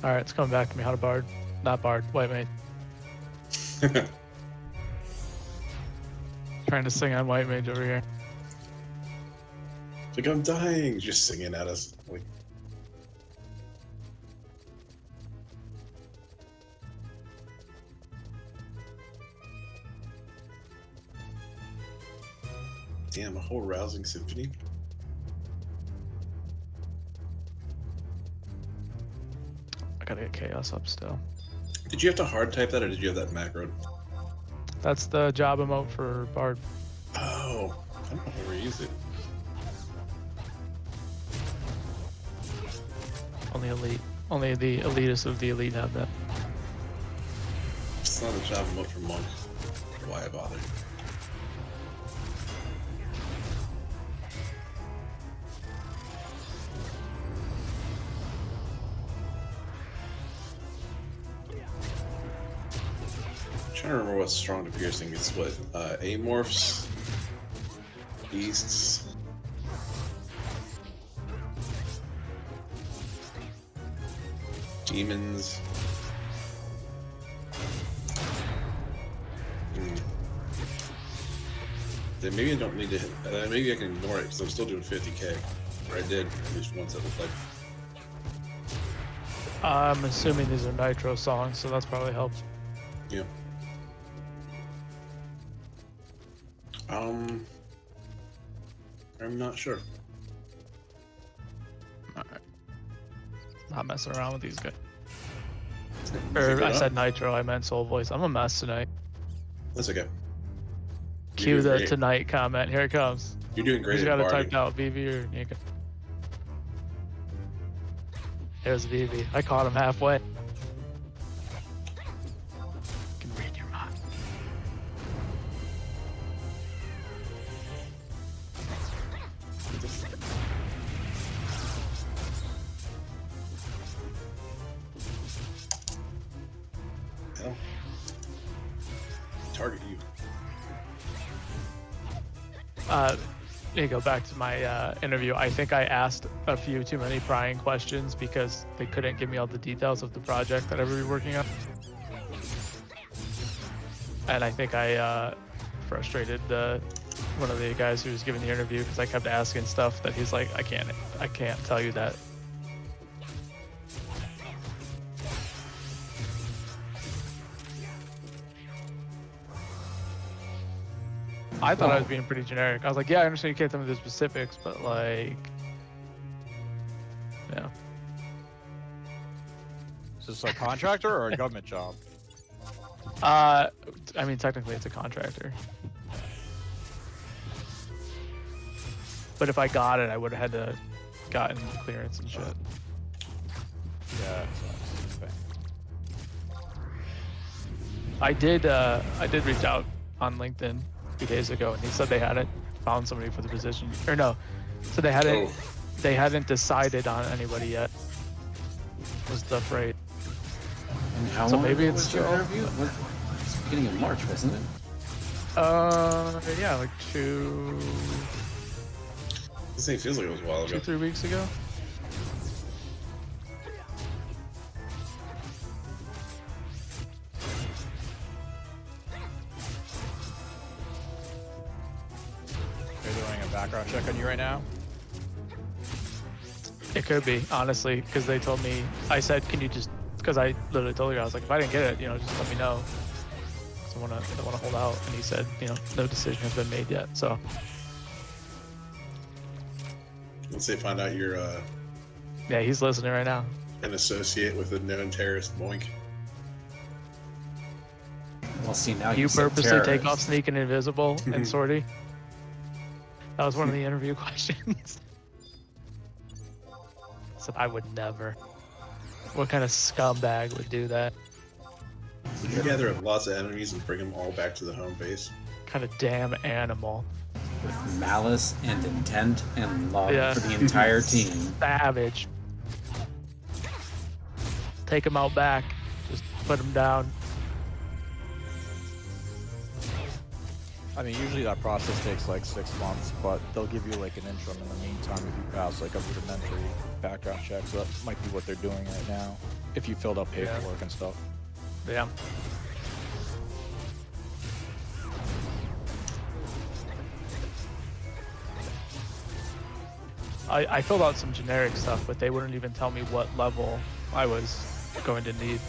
Alright, it's coming back to me. How to Bard. Not Bard, White Mage. Trying to sing on White Mage over here. Like, I'm dying, just singing at us. Like, damn, a whole rousing symphony. I gotta get Chaos up still. Did you have to hard type that, or did you have that macro? That's the job emote for Bard. Oh, I don't know if I ever used it. Only elite. Only the elitist of the elite have that. It's not a job emote for monk. Why I bothered? I'm trying to remember what's strong to piercing. It's what amorphs, beasts. Demons. Then maybe I don't need to. Maybe I can ignore it because I'm still doing 50k. Or I did at least once. It looked like. I'm assuming these are Nitro songs, so that's probably helped. Yeah. I'm not sure. Alright. Not messing around with these guys. Figure Or it I out. said Nitro, I meant Soul Voice. I'm a mess tonight. That's okay. Cue doing the great. tonight comment. Here it comes. You're doing great. Who's at got it barding. typed out? VV or Nika? There's VV. I caught him halfway. Can read your mind. Hell. Target you. To go back to my interview, I think I asked a few too many prying questions because they couldn't give me all the details of the project that I would be working on. And I think I frustrated one of the guys who was giving the interview because I kept asking stuff that he's like, I can't tell you that. I thought I was being pretty generic. I was like, yeah, I understand you can't tell me the specifics, but like, yeah. Is this a contractor or a government job? I mean, technically it's a contractor. But if I got it, I would have had to gotten clearance and shit. Yeah. Okay. I did reach out on LinkedIn a few days ago, and he said they hadn't found somebody for the position. Or no, so they hadn't decided on anybody yet. Was the phrase. And how So long maybe ago it's was your still- interview? It's beginning of March, wasn't it? Yeah, like two, This thing feels like it was a while ago. 3 weeks ago. They're doing a background check on you right now. It could be, honestly, because they told me, I said, can you just, because I literally told you, I was like, if I didn't get it, just let me know. 'Cause I want to hold out. And he said, no decision has been made yet. So, Once they find out you're yeah, he's listening right now. an associate with a known terrorist moink. Well, see, now You said purposely take terrorist. off sneaking invisible and sortie? That was one of the interview questions. I said, I would never. What kind of scumbag would do that? Would you gather up lots of enemies and bring them all back to the home base? Kind of damn animal. With malice and intent and love Yeah. for the entire team. Savage. Take him out back. Just put him down. I mean, usually that process takes like 6 months, but they'll give you like an interim in the meantime if you pass like a rudimentary background check. So that might be what they're doing right now. If you filled out paperwork and stuff. Yeah. I filled out some generic stuff, but they wouldn't even tell me what level I was going to need.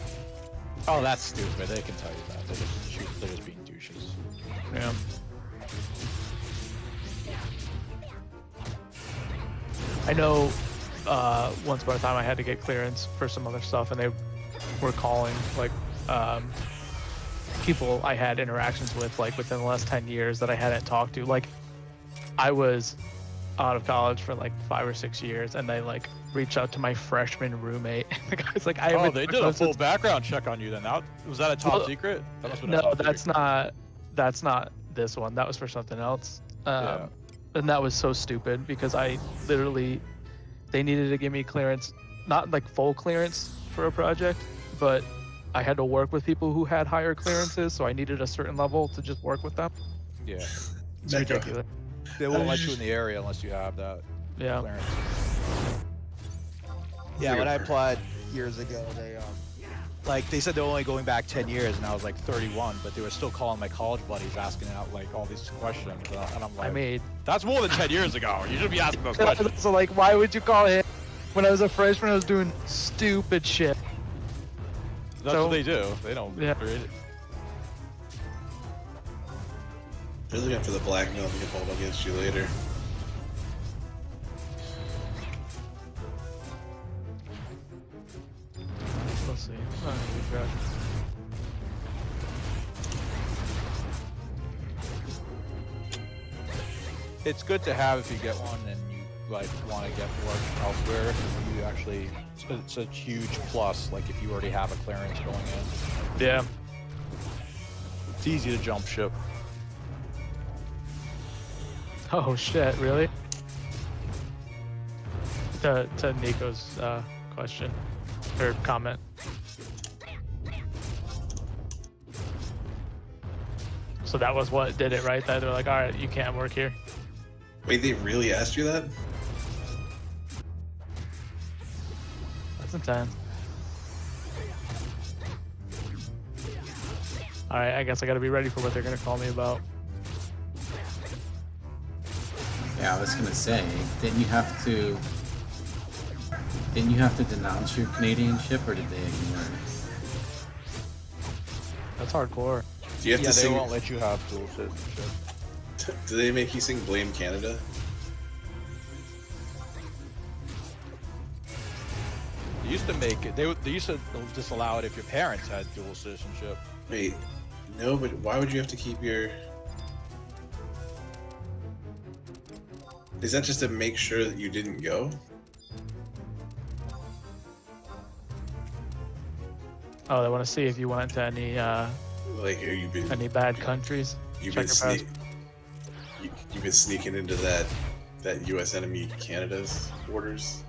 Oh, that's stupid. They can tell you that. They're just being douches. Yeah. I know once upon a time I had to get clearance for some other stuff, and they were calling like people I had interactions with like within the last 10 years that I hadn't talked to. Like I was out of college for like 5 or 6 years, and they like reached out to my freshman roommate. The guy's like, I Oh, haven't they talked did to a him full since-" background check on you then. Was that a top Well, secret? That must have been a No, top that's secret. not this one. That was for something else. Yeah. And that was so stupid because I literally, they needed to give me clearance, not like full clearance for a project, but I had to work with people who had higher clearances, so I needed a certain level to just work with them. Yeah. It's ridiculous. They won't let you in the area unless you have that Yeah. clearance. Yeah, when I applied years ago, they said they're only going back 10 years, and I was like 31, but they were still calling my college buddies asking out like all these questions, and I'm like, I mean, That's more than 10 years ago. You should be asking those questions. so like, why would you call him? When I was a freshman, I was doing stupid shit. That's So- what they do. They don't. Yeah. They're looking for the blackmail to get hold against you later. Let's see. Oh, good job. It's good to have if you get one and you like want to get work elsewhere. You actually, it's a huge plus. Like if you already have a clearance going in, Yeah. it's easy to jump ship. Oh shit! Really? To Nico's question or comment. So that was what did it, right? That they're like, all right, you can't work here. Wait, they really asked you that? That's intense. All right, I guess I got to be ready for what they're gonna call me about. Yeah, I was gonna say, didn't you have to denounce your Canadianship, or did they ignore it? That's hardcore. Do you have Yeah, to they sing? won't let you have dual citizenship. Do they make you sing "Blame Canada"? They used to make it. They used to disallow it if your parents had dual citizenship. Wait, no, but why would you have to keep your? Is that just to make sure that you didn't go? Oh, they want to see if you went to any Like, are you been bad countries. you've check been your sneak, you've been sneaking into that U.S. enemy Canada's borders?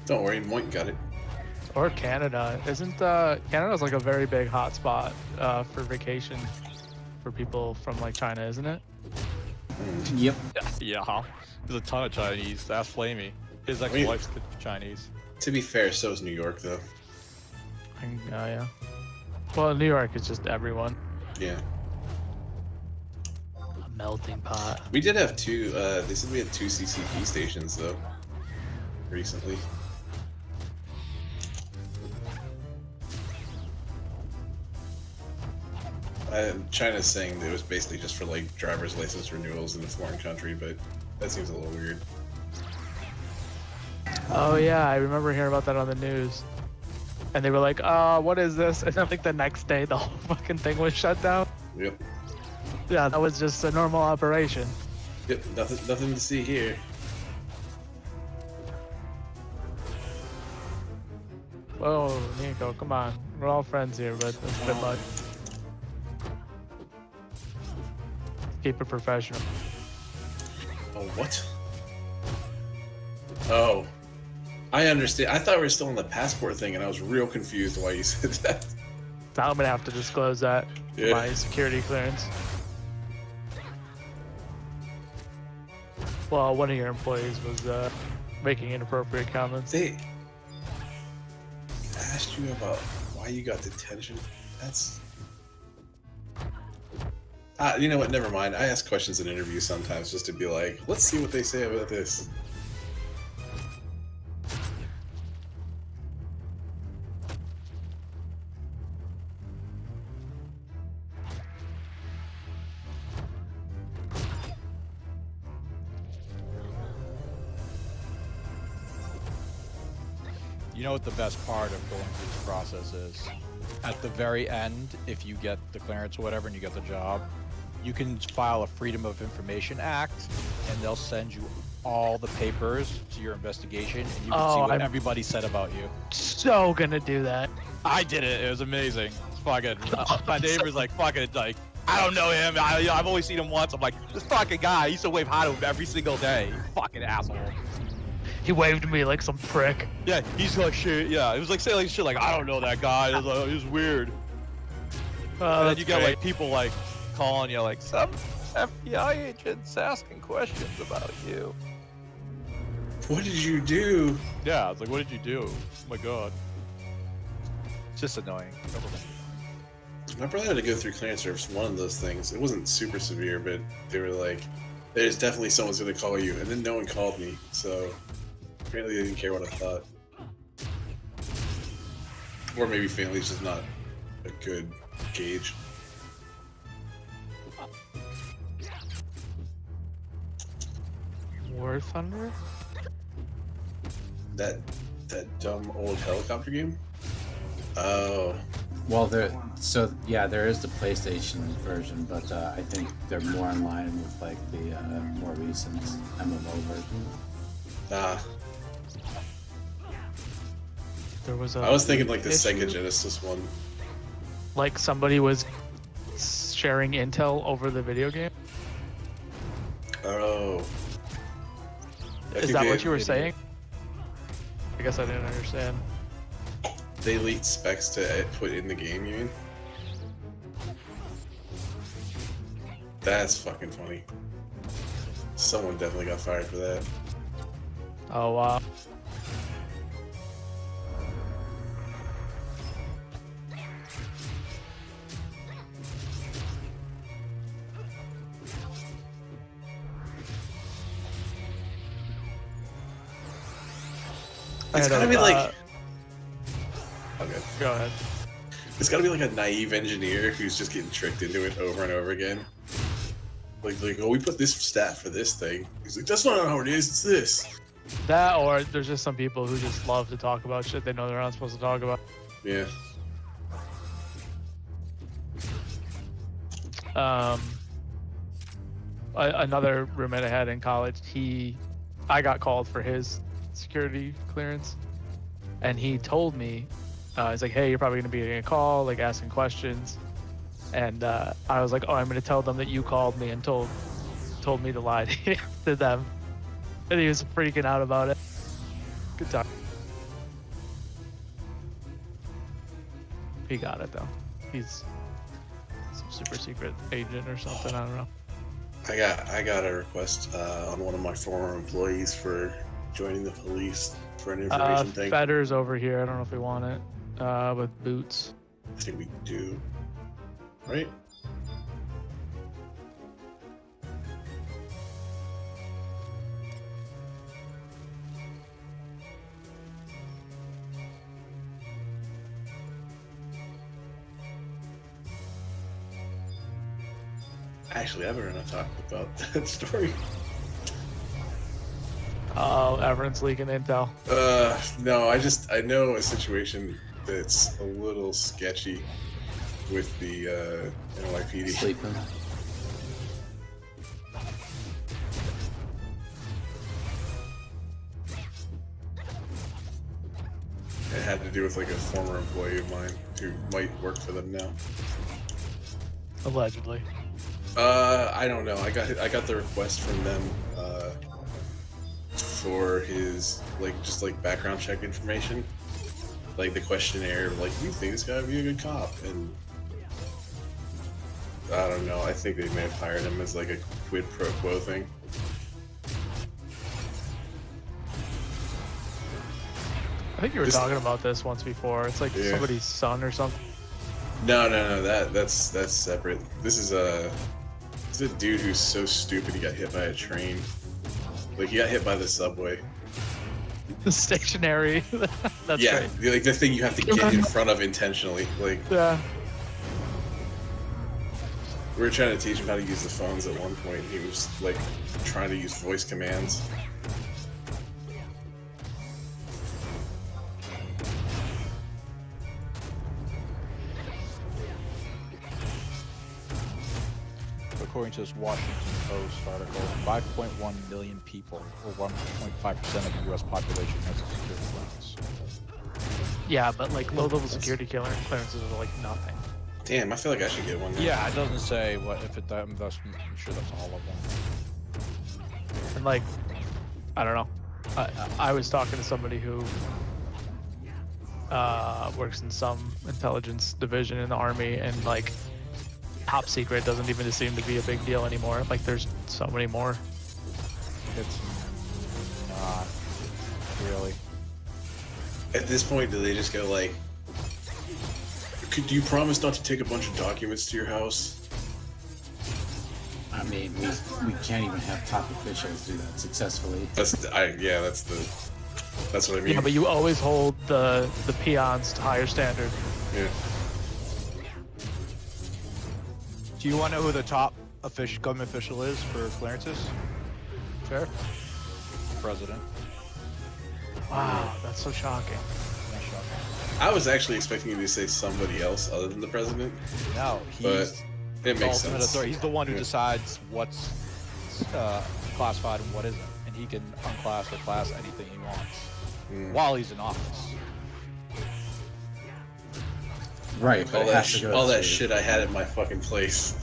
Don't worry, Moink got it. Or Canada. Isn't Canada's like a very big hotspot for vacation for people from like China, isn't it? Yep. Yeah. There's a ton of Chinese. Ask Flamey. His ex-wife's Chinese. To be fair, so is New York, though. Yeah. Well, New York is just everyone. Yeah, A melting pot. we did have two. They said we had 2 CCP stations though. Recently. China's saying that it was basically just for like driver's license renewals in a foreign country, but that seems a little weird. Oh yeah, I remember hearing about that on the news. And they were like, what is this? And I think the next day the whole fucking thing was shut down. Yep. Yeah, that was just a normal operation. Yep. Nothing to see here. Whoa, Nico, come on. We're all friends here, but it's a bit much. Keep it professional. Oh, what? Oh. I understand. I thought we were still on the passport thing, and I was real confused why you said that. Now I'm gonna have to disclose that. Yeah. My security clearance. Well, one of your employees was making inappropriate comments. They asked you about why you got detention. That's. You know what? Never mind. I ask questions in interviews sometimes just to be like, let's see what they say about this. You know what the best part of going through this process is? At the very end, if you get the clearance or whatever and you get the job, you can file a Freedom of Information Act, and they'll send you all the papers to your investigation, and you can see what everybody said about you. So gonna do that. I did it. It was amazing. It's fucking. My neighbor's like fucking like. I don't know him. I've only seen him once. I'm like, this fucking guy. I used to wave hi to him every single day. Fucking asshole. He waved at me like some prick. Yeah, he's like shit. Yeah, it was like saying like shit like I don't know that guy. It was weird. And then you get like people like calling you like some FBI agents asking questions about you. What did you do? Yeah, it's like, what did you do? Oh my god. It's just annoying. My brother had to go through clearance for one of those things. It wasn't super severe, but they were like, there's definitely someone's going to call you. And then no one called me, so apparently they didn't care what I thought. Or maybe family's just not a good gauge. War Thunder? That dumb old helicopter game? Oh. Well, there is the PlayStation version, but I think they're more in line with like the more recent MMO version. Ah. There was I was thinking like the Sega Genesis one. Like somebody was sharing intel over the video game? Oh. Is that what you were saying? I guess I didn't understand. They leaked specs to put in the game, you mean? That's fucking funny. Someone definitely got fired for that. Oh, wow. It's gotta be like... Okay. Go ahead. It's gotta be like a naive engineer who's just getting tricked into it over and over again. Like, oh, we put this stat for this thing. He's like, that's not how it is, it's this. That, or there's just some people who just love to talk about shit they know they're not supposed to talk about. Yeah. Another roommate I had in college, I got called for his security clearance, and he told me, he's like, hey, you're probably gonna be getting a call, like asking questions, and I was like, oh, I'm gonna tell them that you called me and told me to lie to them, and he was freaking out about it. Good time. He got it though. He's some super secret agent or something. I don't know. I got a request on one of my former employees for joining the police for an information thing. Fedder's over here. I don't know if we want it. With boots. I think we do. Right? Actually, I better not talk about that story. Oh, Everett's leaking intel. No, I know a situation that's a little sketchy with the NYPD. Sleeping. It had to do with like a former employee of mine who might work for them now. Allegedly. I don't know. I got the request from them for his just background check information, like the questionnaire, like, do you think this guy would be a good cop? And I don't know. I think they may have hired him as like a quid pro quo thing. I think you were talking about this once before. It's like somebody's son or something. No. That's separate. This is a dude who's so stupid he got hit by a train. Like, he got hit by the subway. The stationary. That's right. Yeah, like the thing you have to get in front of intentionally. Like, yeah. We were trying to teach him how to use the phones at one point. He was like trying to use voice commands. according to this Washington Post article, 5.1 million people, or 1.5% of the U.S. population, has a security clearance. Yeah, but like low-level security clearances are like nothing. Damn, I feel like I should get one now. Yeah, it doesn't say what if it. I'm sure that's all of them. And like, I don't know. I was talking to somebody who works in some intelligence division in the army, and like, top secret doesn't even seem to be a big deal anymore. Like, there's so many more. It's not really. At this point, do they just go like, do you promise not to take a bunch of documents to your house? I mean, we can't even have top officials do that successfully. That's what I mean. Yeah, but you always hold the peons to higher standard. Yeah. Do you want to know who the top government official is for clearances? Sure. President. Wow, that's so shocking. Not shocking. I was actually expecting you to say somebody else other than the president, No, but he's it the makes ultimate sense. authority. He's the one who Yeah. decides what's classified and what isn't, and he can unclass or class anything he wants while he's in office. Right, but All it that, has to go all that through- shit I had in my fucking place.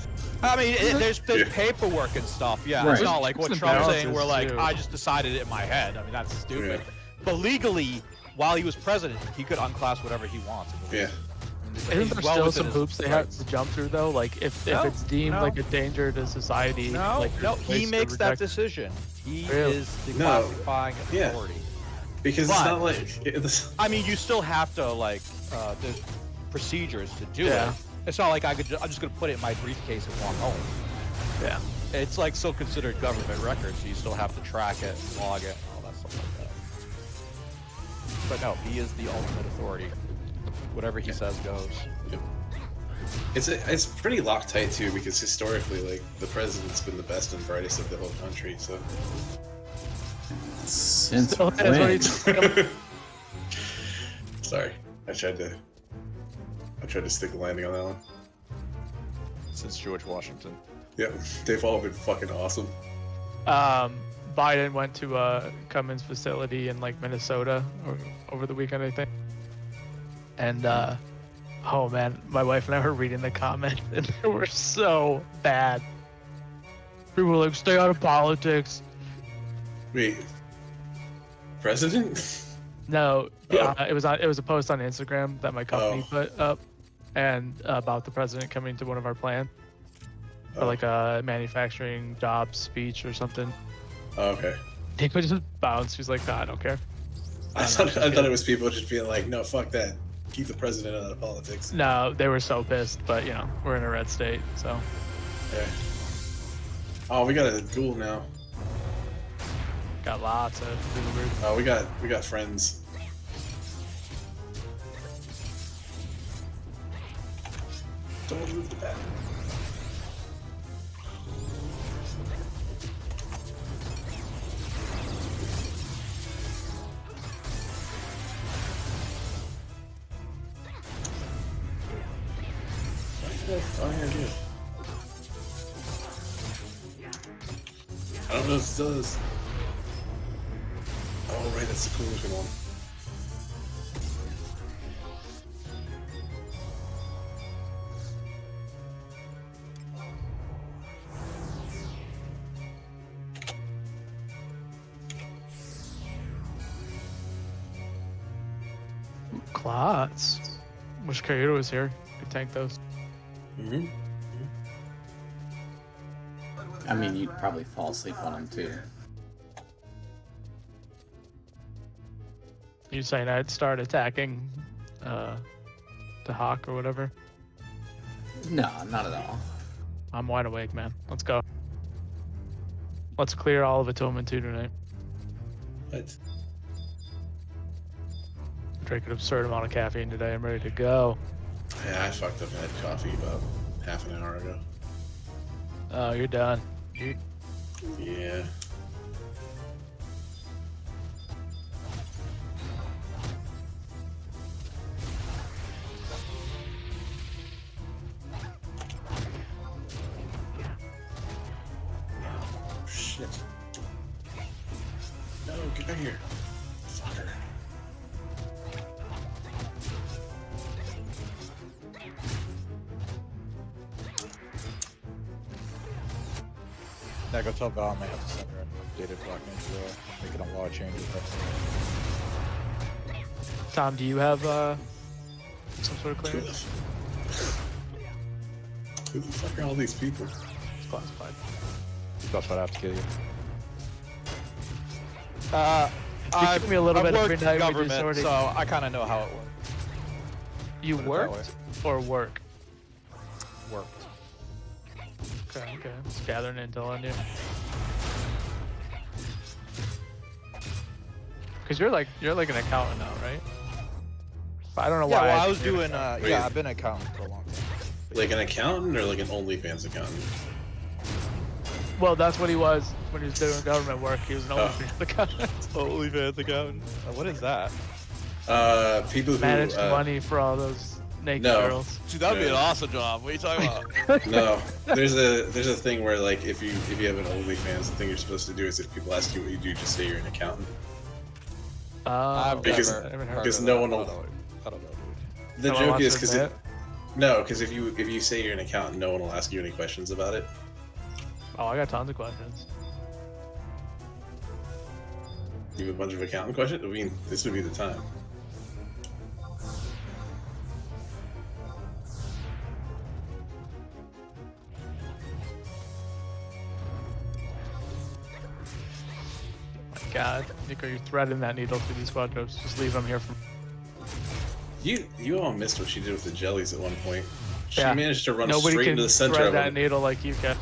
I mean, there's Yeah. paperwork and stuff. Yeah, Right. it's not like what Some Trump's saying. balances, Where like too. I just decided it in my head. I mean, that's stupid. Yeah. But legally, while he was president, he could unclass whatever he wants. Yeah. Isn't He's there well still within some his hoops they have rights. to jump through though? Like if No, it's deemed no. like a danger to society, No, like no, there's he ways to makes that reject- decision. He Really? is the No. classifying Yeah. authority. Because But- it's not like I mean, you still have to like there's procedures to do Yeah. it. It's not like I'm just gonna put it in my briefcase and walk home. Yeah. It's like still considered government records, so you still have to track it, log it, and all that stuff like that. But no, he is the ultimate authority. Whatever he says goes. it's pretty Loctite too, because historically, like, the president's been the best and brightest of the whole country. So Since Still has what when? he's- sorry, I tried to stick the landing on that one. Since George Washington. Yep, they've all been fucking awesome. Biden went to Cummins facility in like Minnesota over the weekend, I think. And oh man, my wife and I were reading the comments, and they were so bad. People were like, "Stay out of politics." Wait, president? No, Oh. it was a post on Instagram that my company put up, and about the president coming to one of our plants for Oh. like a manufacturing job speech or something. Oh, okay. He could just bounce. He's like, "Nah, I don't care." I thought it was people just being like, no, fuck that. Keep the president out of politics. No, they were so pissed, but you know, we're in a red state, so Okay. Oh, we got a ghoul now. got lots of goobers. Oh, we got friends. Don't move the bat. Oh, yeah, dude. I don't know if it still is. Oh, right, that's the cool looking one. Clots. Wish Kyoto was here. Could tank those. Mm-hmm. I mean, you'd probably fall asleep on him too. You saying I'd start attacking the Hawk or whatever? No, not at all. I'm wide awake, man. Let's go. Let's clear all of Atonement 2 tonight. What? Drank an absurd amount of caffeine today. I'm ready to go. Yeah, I fucked up and had coffee about half an hour ago. Oh, you're done. Yeah. Get back here. Fucker. Yeah, go tell Val I may have to send her an updated Black Mage making a lot of changes. Tom, do you have some sort of Who clearance? the fuck are all these people? It's classified. That's what I have to kill you. You give me a little bit of worked midnight government, disorder. so I kind of know how it works. You Put it that worked or work? Worked. Okay, okay. Just gathering intel on you. Cause you're like an accountant now, right? But I don't know Yeah, why. well, I think was you're an doing. accountant. Yeah, I've been an accountant for a long time. Like an accountant or like an OnlyFans accountant? Well, that's what he was when he was doing government work. He was an Oh. OnlyFans accountant. OnlyFans accountant. What is that? People who Managed money for all those naked no. girls. Dude, that'd be an Yeah. awesome job. What are you talking about? No, there's a thing where like if you have an OnlyFans, the thing you're supposed to do is if people ask you what you do, just say you're an accountant. Oh, Because- I haven't heard because of no that. one will- I don't know, dude. The No one joke wants is to because admit? no, because if you say you're an accountant, no one will ask you any questions about it. Oh, I got tons of questions. You have a bunch of accountant questions. I mean, this would be the time. My God, Nico, you're threading that needle through these quadrupes. Just leave them here for. You all missed what she did with the jellies at one point. She Yeah. managed to run Nobody straight can into the center thread of that them. needle like you can.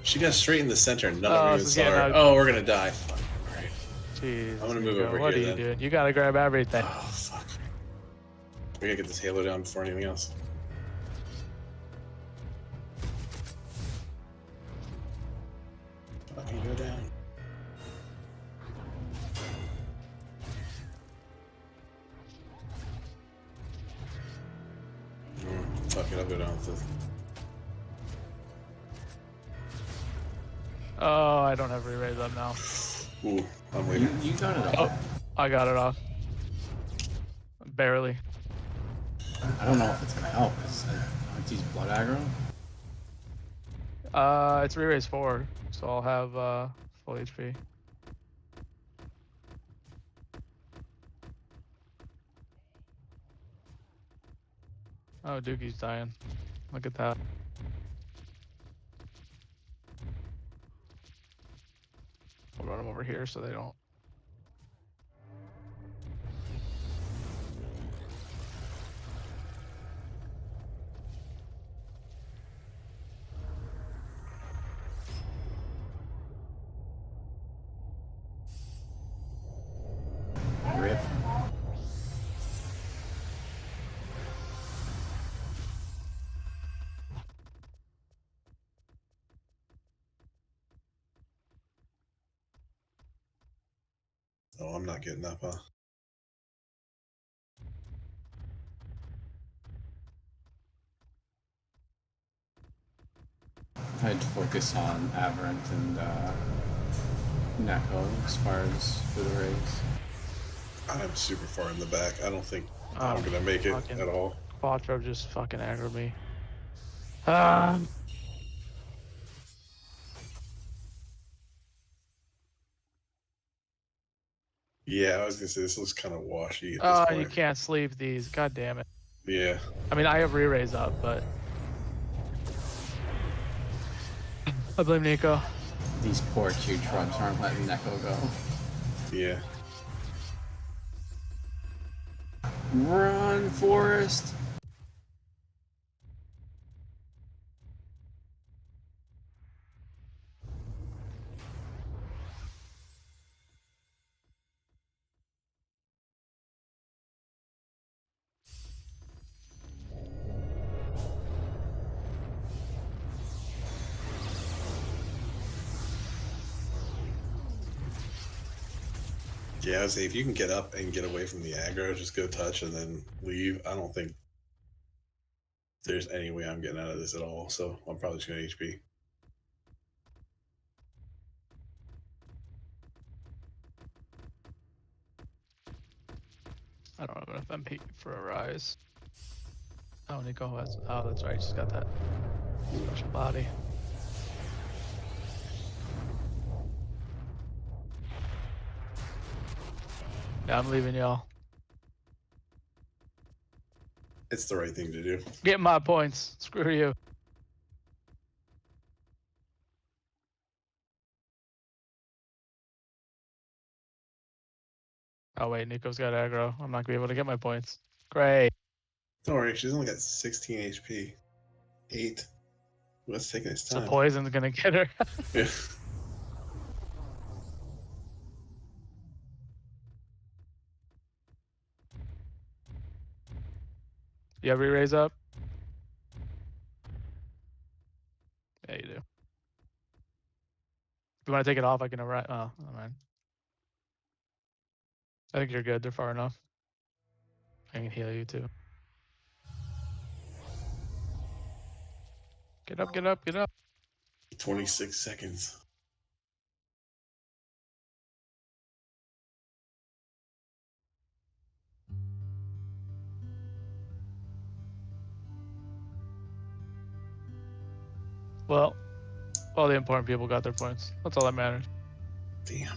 She got straight in the center. None Oh, of them so even it's saw getting her. out. Oh, we're gonna die. Fuck. Alright. Jeez. I'm gonna move Nico, over what here are you then. doing? You gotta grab everything. Oh fuck. We gotta get this Halo down before anything else. Fucking go down. Fuck it, I'll go down with this. Oh, I don't have re-raise up now. Ooh, I'm waiting. You got it Oh, all. I got it off. Barely. I don't know if it's gonna help. Aren't these blood aggro? It's re-raise 4, so I'll have full HP. Oh, Dookie's dying. Look at that. I'll run them over here so they don't. Rip. Oh, I'm not getting up, huh? I'd focus on Aberrant and Neko as far as for the race. I'm super far in the back. I don't think Oh, I'm gonna make it fucking- at all. Quattro just fucking aggroed me. Yeah, I was gonna say this looks kind of washy at Oh, this you point. can't sleeve these. God damn it. Yeah. I mean, I have re-raise up, but I blame Nico. These poor cute shrubs aren't letting Neko go. Yeah. Run, Forest! Yeah, I would say if you can get up and get away from the aggro, just go touch and then leave. I don't think there's any way I'm getting out of this at all, so I'm probably just gonna HP. I don't have enough MP for a rise. Oh, Nico has. Oh, that's right. Just got that special body. Yeah, I'm leaving y'all. It's the right thing to do. Get my points. Screw you. Oh wait, Nico's got aggro. I'm not gonna be able to get my points. Great. Don't worry, she's only got 16 HP. 8. Well, that's taking its The time. poison's gonna get her. Yeah. You have re-raise up? Yeah, you do. If you want to take it off, I can arrive. Oh, never mind. I think you're good. They're far enough. I can heal you too. Get up, get up, get up. 26 seconds. Well, all the important people got their points. That's all that matters. Damn.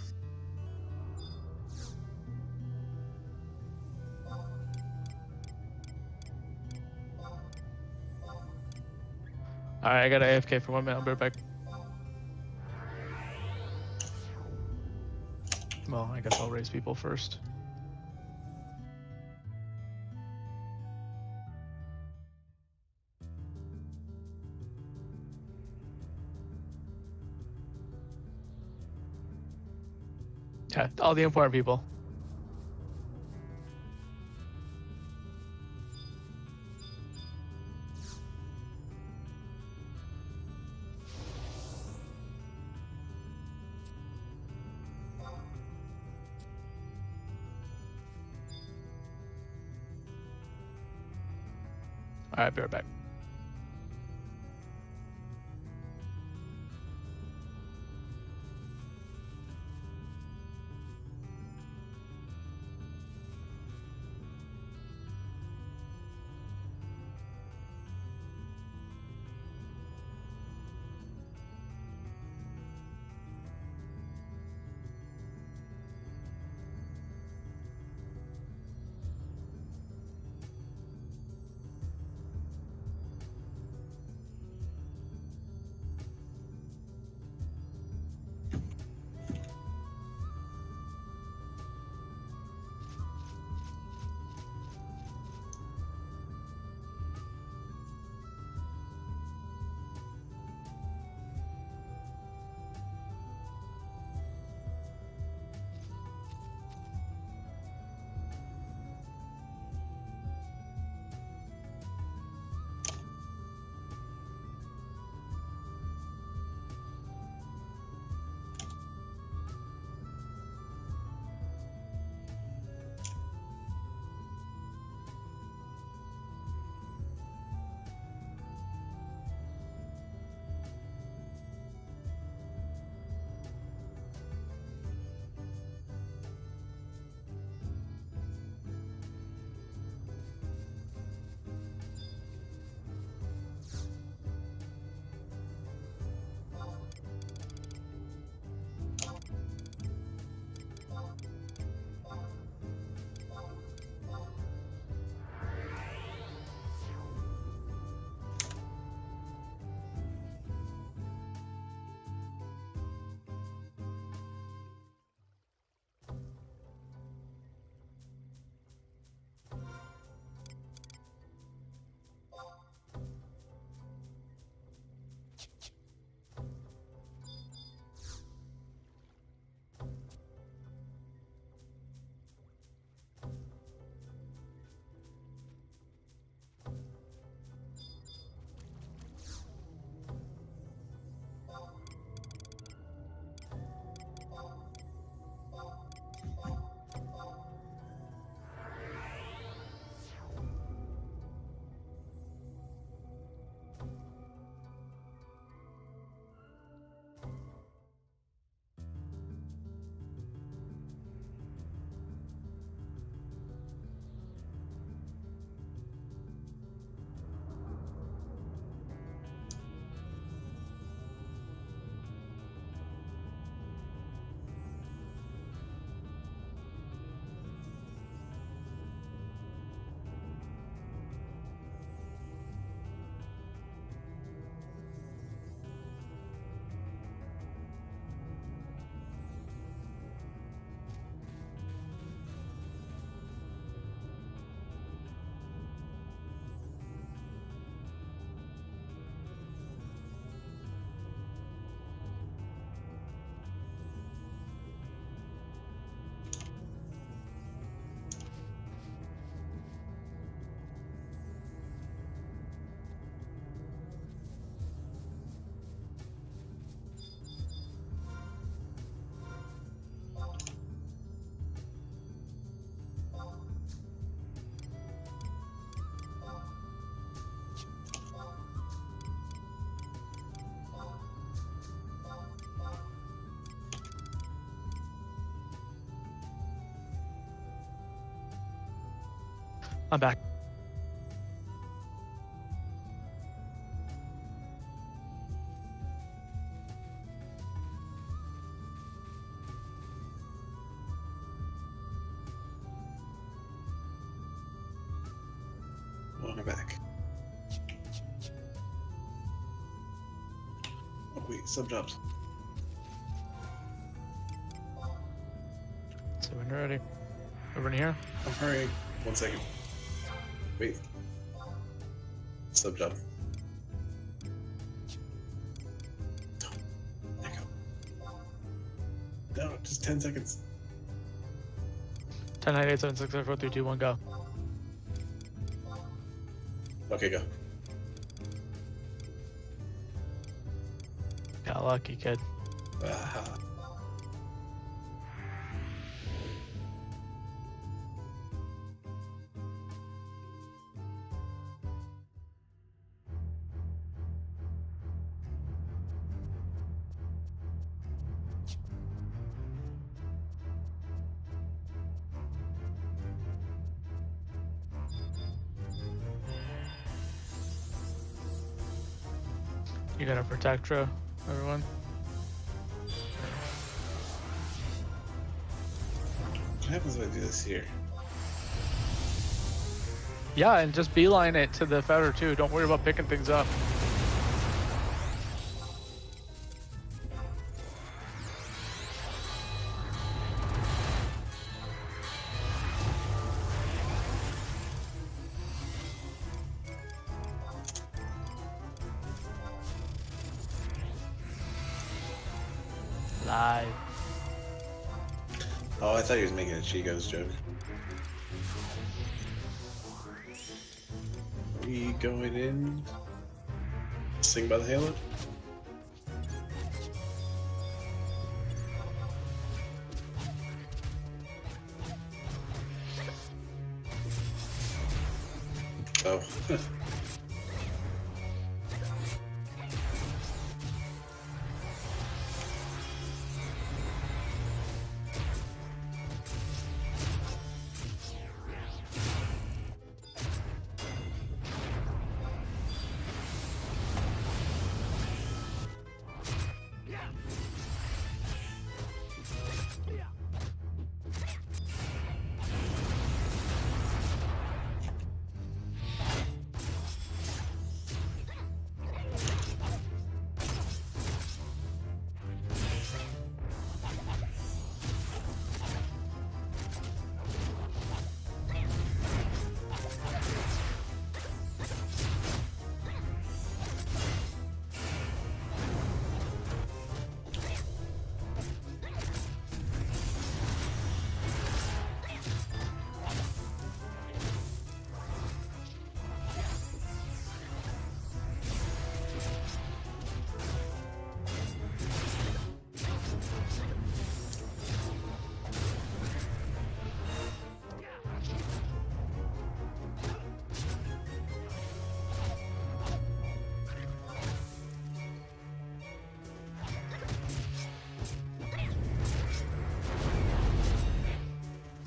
Alright, I got an AFK for 1 minute. I'll be right back. Well, I guess I'll raise people first. Yeah, all the important people. Alright, be right back. I'm back. Oh, I'm back. Oh wait, sub jobs. So when you're ready. Over in here. I'm hurrying. 1 second. Wait. Sub job. Echo. No, just 10 seconds. 10, 9, 8, 7, 6, 5, 4, 3, 2, 1, go. Okay, go. Got lucky, kid. Aha. You got a Protectra, everyone. What happens if I do this here? Yeah, and just beeline it to the feather too. Don't worry about picking things up. Live. Oh, I thought he was making a Chico's joke. Are we going in? Sing by the Halo? Oh.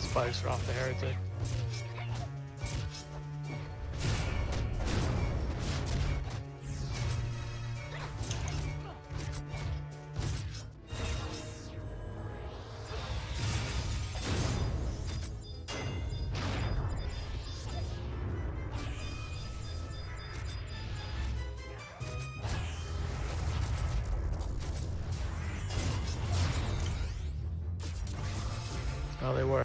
Spikes are off the heretic. Oh, they were.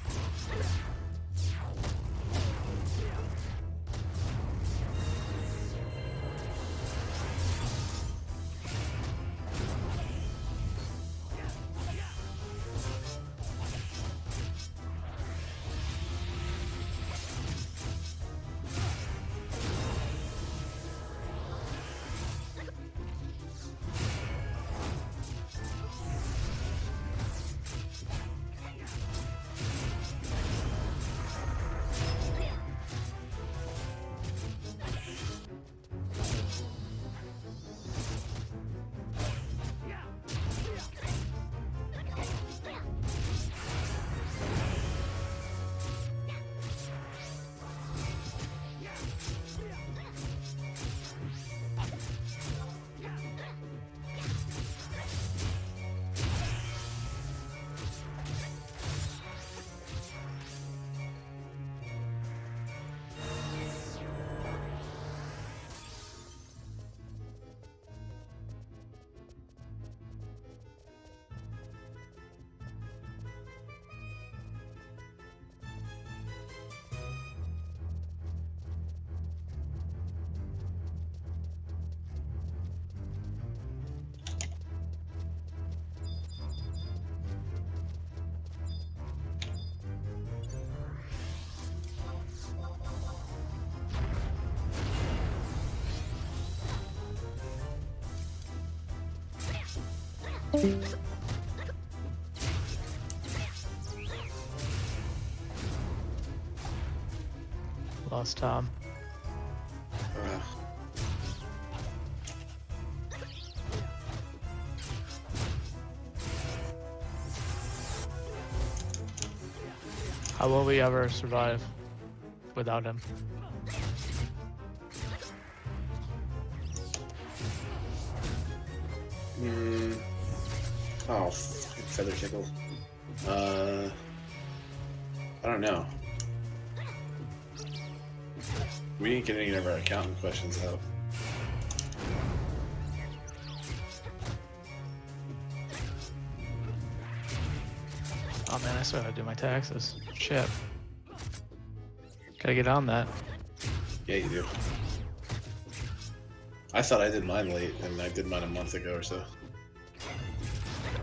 Lost Tom. Uh, How will we ever survive without him? oh, feather tickle. I don't know. We didn't get any of our accountant questions out. Oh man, I still gotta do my taxes. Shit. Gotta get on that. Yeah, you do. I thought I did mine late, and I did mine a month ago or so.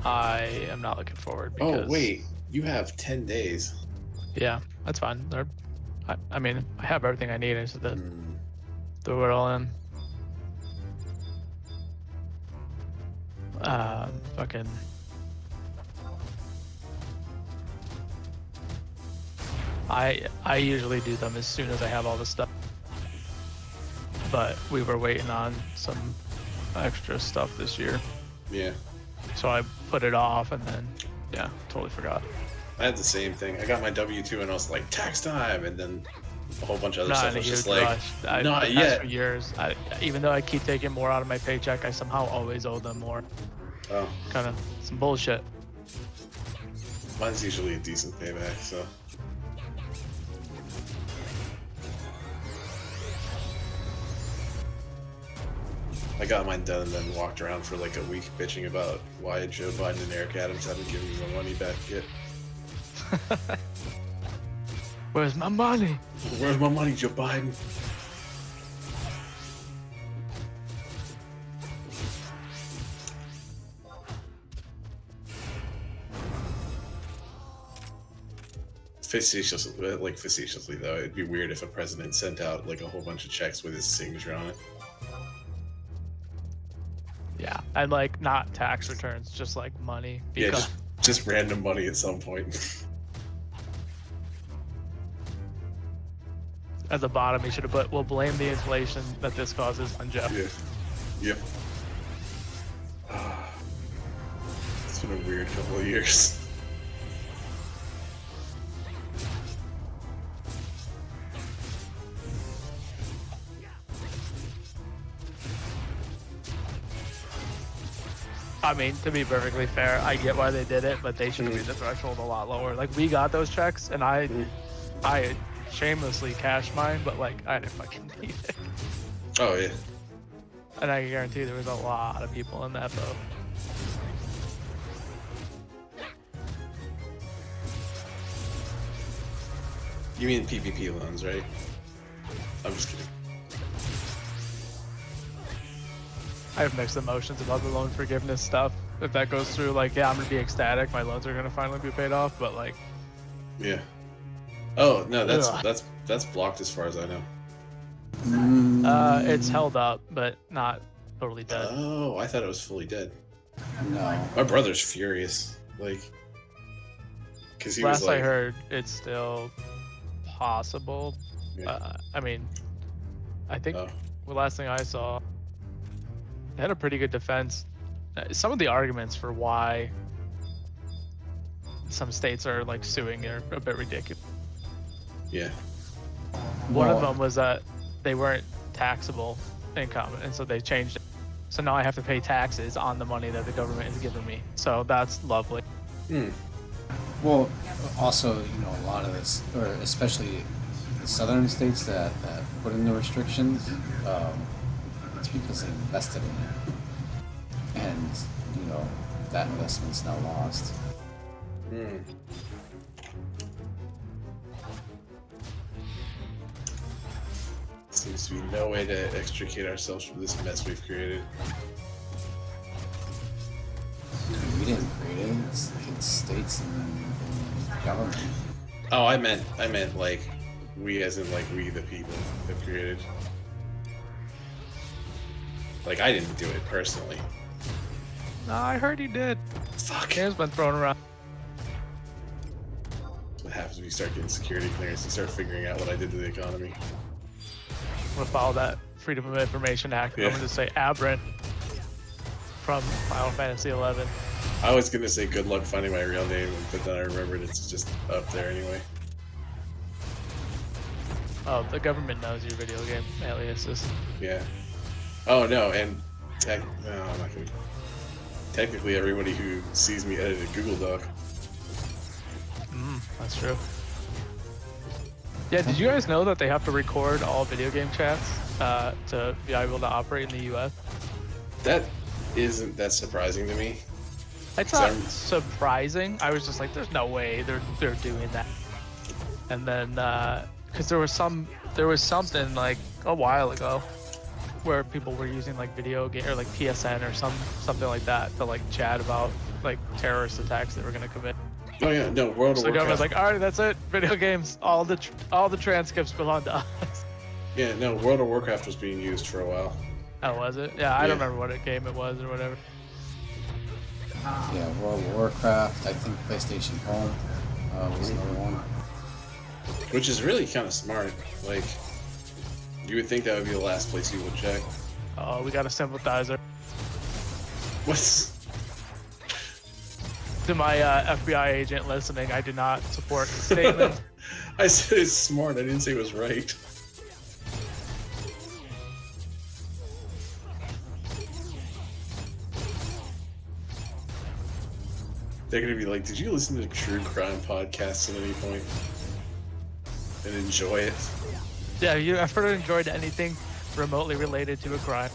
I am not looking forward because... Oh, wait. You have 10 days. Yeah, that's fine. I mean, I have everything I need. I just have to Hmm. throw it all in. Fucking... I usually do them as soon as I have all the stuff. But we were waiting on some extra stuff this year. Yeah. So I put it off and then, yeah, totally forgot. I had the same thing. I got my W-2 and I was like, tax time! And then a whole bunch of other Not stuff in a was huge just like, rush. not the past yet. few years, even though I keep taking more out of my paycheck, I somehow always owe them more. Oh, Kind of some bullshit. mine's usually a decent payback, so. I got mine done and then walked around for like a week bitching about why Joe Biden and Eric Adams haven't given me my money back yet. Where's my money? Where's my money, Joe Biden? Facetiously though, it'd be weird if a president sent out like a whole bunch of checks with his signature on it. Yeah, and like not tax returns, just like money. Yeah, Because just random money at some point. at the bottom, he should have put, "We'll blame the inflation that this causes on Jeff." Yeah. Yep. It's been a weird couple of years. I mean, to be perfectly fair, I get why they did it, but they should have made the threshold a lot lower. Like, we got those checks, and I shamelessly cashed mine, but like, I didn't fucking need it. Oh yeah. And I can guarantee there was a lot of people in that boat. You mean PPP loans, right? I'm just kidding. I have mixed emotions about the loan forgiveness stuff. If that goes through, like, yeah, I'm gonna be ecstatic. My loans are gonna finally be paid off, but like, Yeah. Oh no, Ugh. that's blocked as far as I know. it's held up, but not totally dead. Oh, I thought it was fully dead. No. My brother's furious, like, because he Last was like, I heard, it's still possible. Yeah. I mean, I think Oh. the last thing I saw, they had a pretty good defense. Some of the arguments for why some states are like suing are a bit ridiculous. yeah, One of Well, them was that they weren't taxable income, and so they changed it. So now I have to pay taxes on the money that the government is giving me. So that's lovely. Well, also, you know, a lot of this, or especially the southern states that put in the restrictions, it's because they invested in it. And, you know, that investment's now lost. Seems to be no way to extricate ourselves from this mess we've created. We didn't create it, it's states and government. Oh, I meant like we, as in like we the people, have created. Like I didn't do it personally. No, I heard he did. Fuck. Game's been thrown around. What happens when you start getting security clearance? You start figuring out what I did to the economy. I'm gonna follow that Freedom of Information Act. Yeah. I'm gonna say Aberrant from Final Fantasy 11. I was gonna say good luck finding my real name, but then I remembered it's just up there anyway. Oh, the government knows your video game aliases. Yeah. Oh no, and no, I'm not gonna. Technically, everybody who sees me edit a Google Doc. That's true. Yeah, did you guys know that they have to record all video game chats to be able to operate in the U.S.? That isn't that surprising to me. It's not surprising. I was just like, there's no way they're doing that. And then, because there was something like a while ago where people were using like video game or like PSN or something like that to like chat about like terrorist attacks they were gonna commit. Oh yeah, no, World of So the government's Warcraft. like, all right, that's it. Video games, all the transcripts belong to us. Yeah, no, World of Warcraft was being used for a while. Oh, was it? Yeah, I don't remember what game it was or whatever. Yeah, World of Warcraft. I think PlayStation Home was another one. Which is really kind of smart. Like, you would think that would be the last place you would check. Oh, we got a sympathizer. What's... To my FBI agent listening, I do not support the statement. I said it's smart, I didn't say it was right. They're gonna be like, did you listen to true crime podcasts at any point? And enjoy it? Yeah, you ever enjoyed anything remotely related to a crime?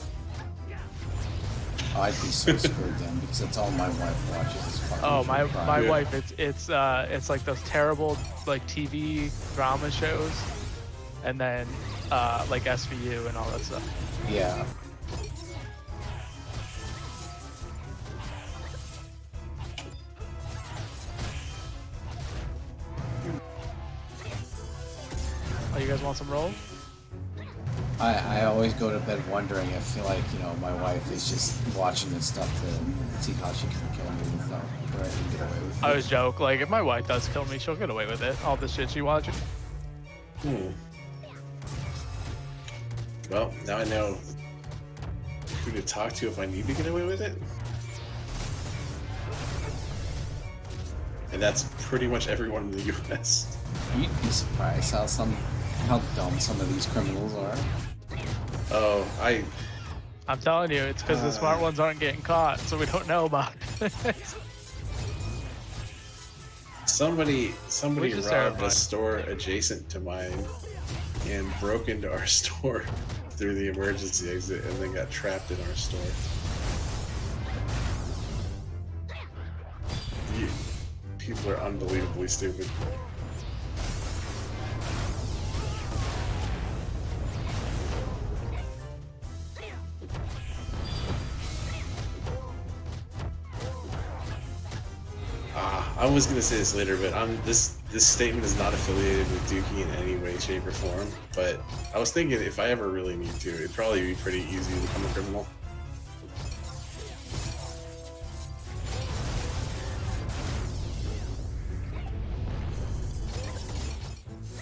Oh, I'd be so screwed then because that's all my wife watches. Is fucking Oh, true my crime. wife, it's like those terrible like TV drama shows, and then like SVU and all that stuff. Yeah. Oh, you guys want some rolls? I always go to bed wondering. I feel like, you know, my wife is just watching this stuff to see how she can kill me without or I can get away with it. I always joke, like, if my wife does kill me, she'll get away with it. All the shit she watches. Well, now I know who to talk to if I need to get away with it. And that's pretty much everyone in the US. You'd be surprised how dumb some of these criminals are. Oh, I'm telling you, it's because the smart ones aren't getting caught, so we don't know about it. somebody Which is robbed terrifying. a store adjacent to mine and broke into our store through the emergency exit and then got trapped in our store. People are unbelievably stupid. I was gonna say this later, but this statement is not affiliated with Dookie in any way, shape, or form. But I was thinking if I ever really need to, it'd probably be pretty easy to become a criminal.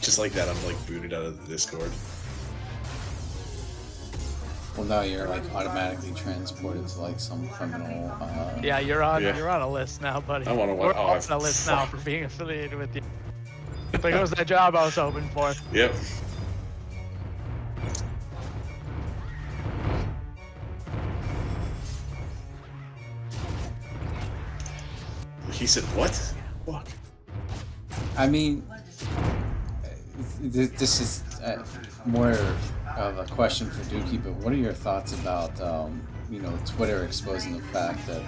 Just like that, I'm like booted out of the Discord. Well, now you're like automatically transported to like some criminal. Yeah, you're on Yeah. you're on a list now, buddy. I wanna We're wa- oh, all on a list now for being affiliated with you. Like, it was that job I was hoping for. Yep. He said, "What? Fuck." I mean, this is more of a question for Dookie, but what are your thoughts about, you know, Twitter exposing the fact that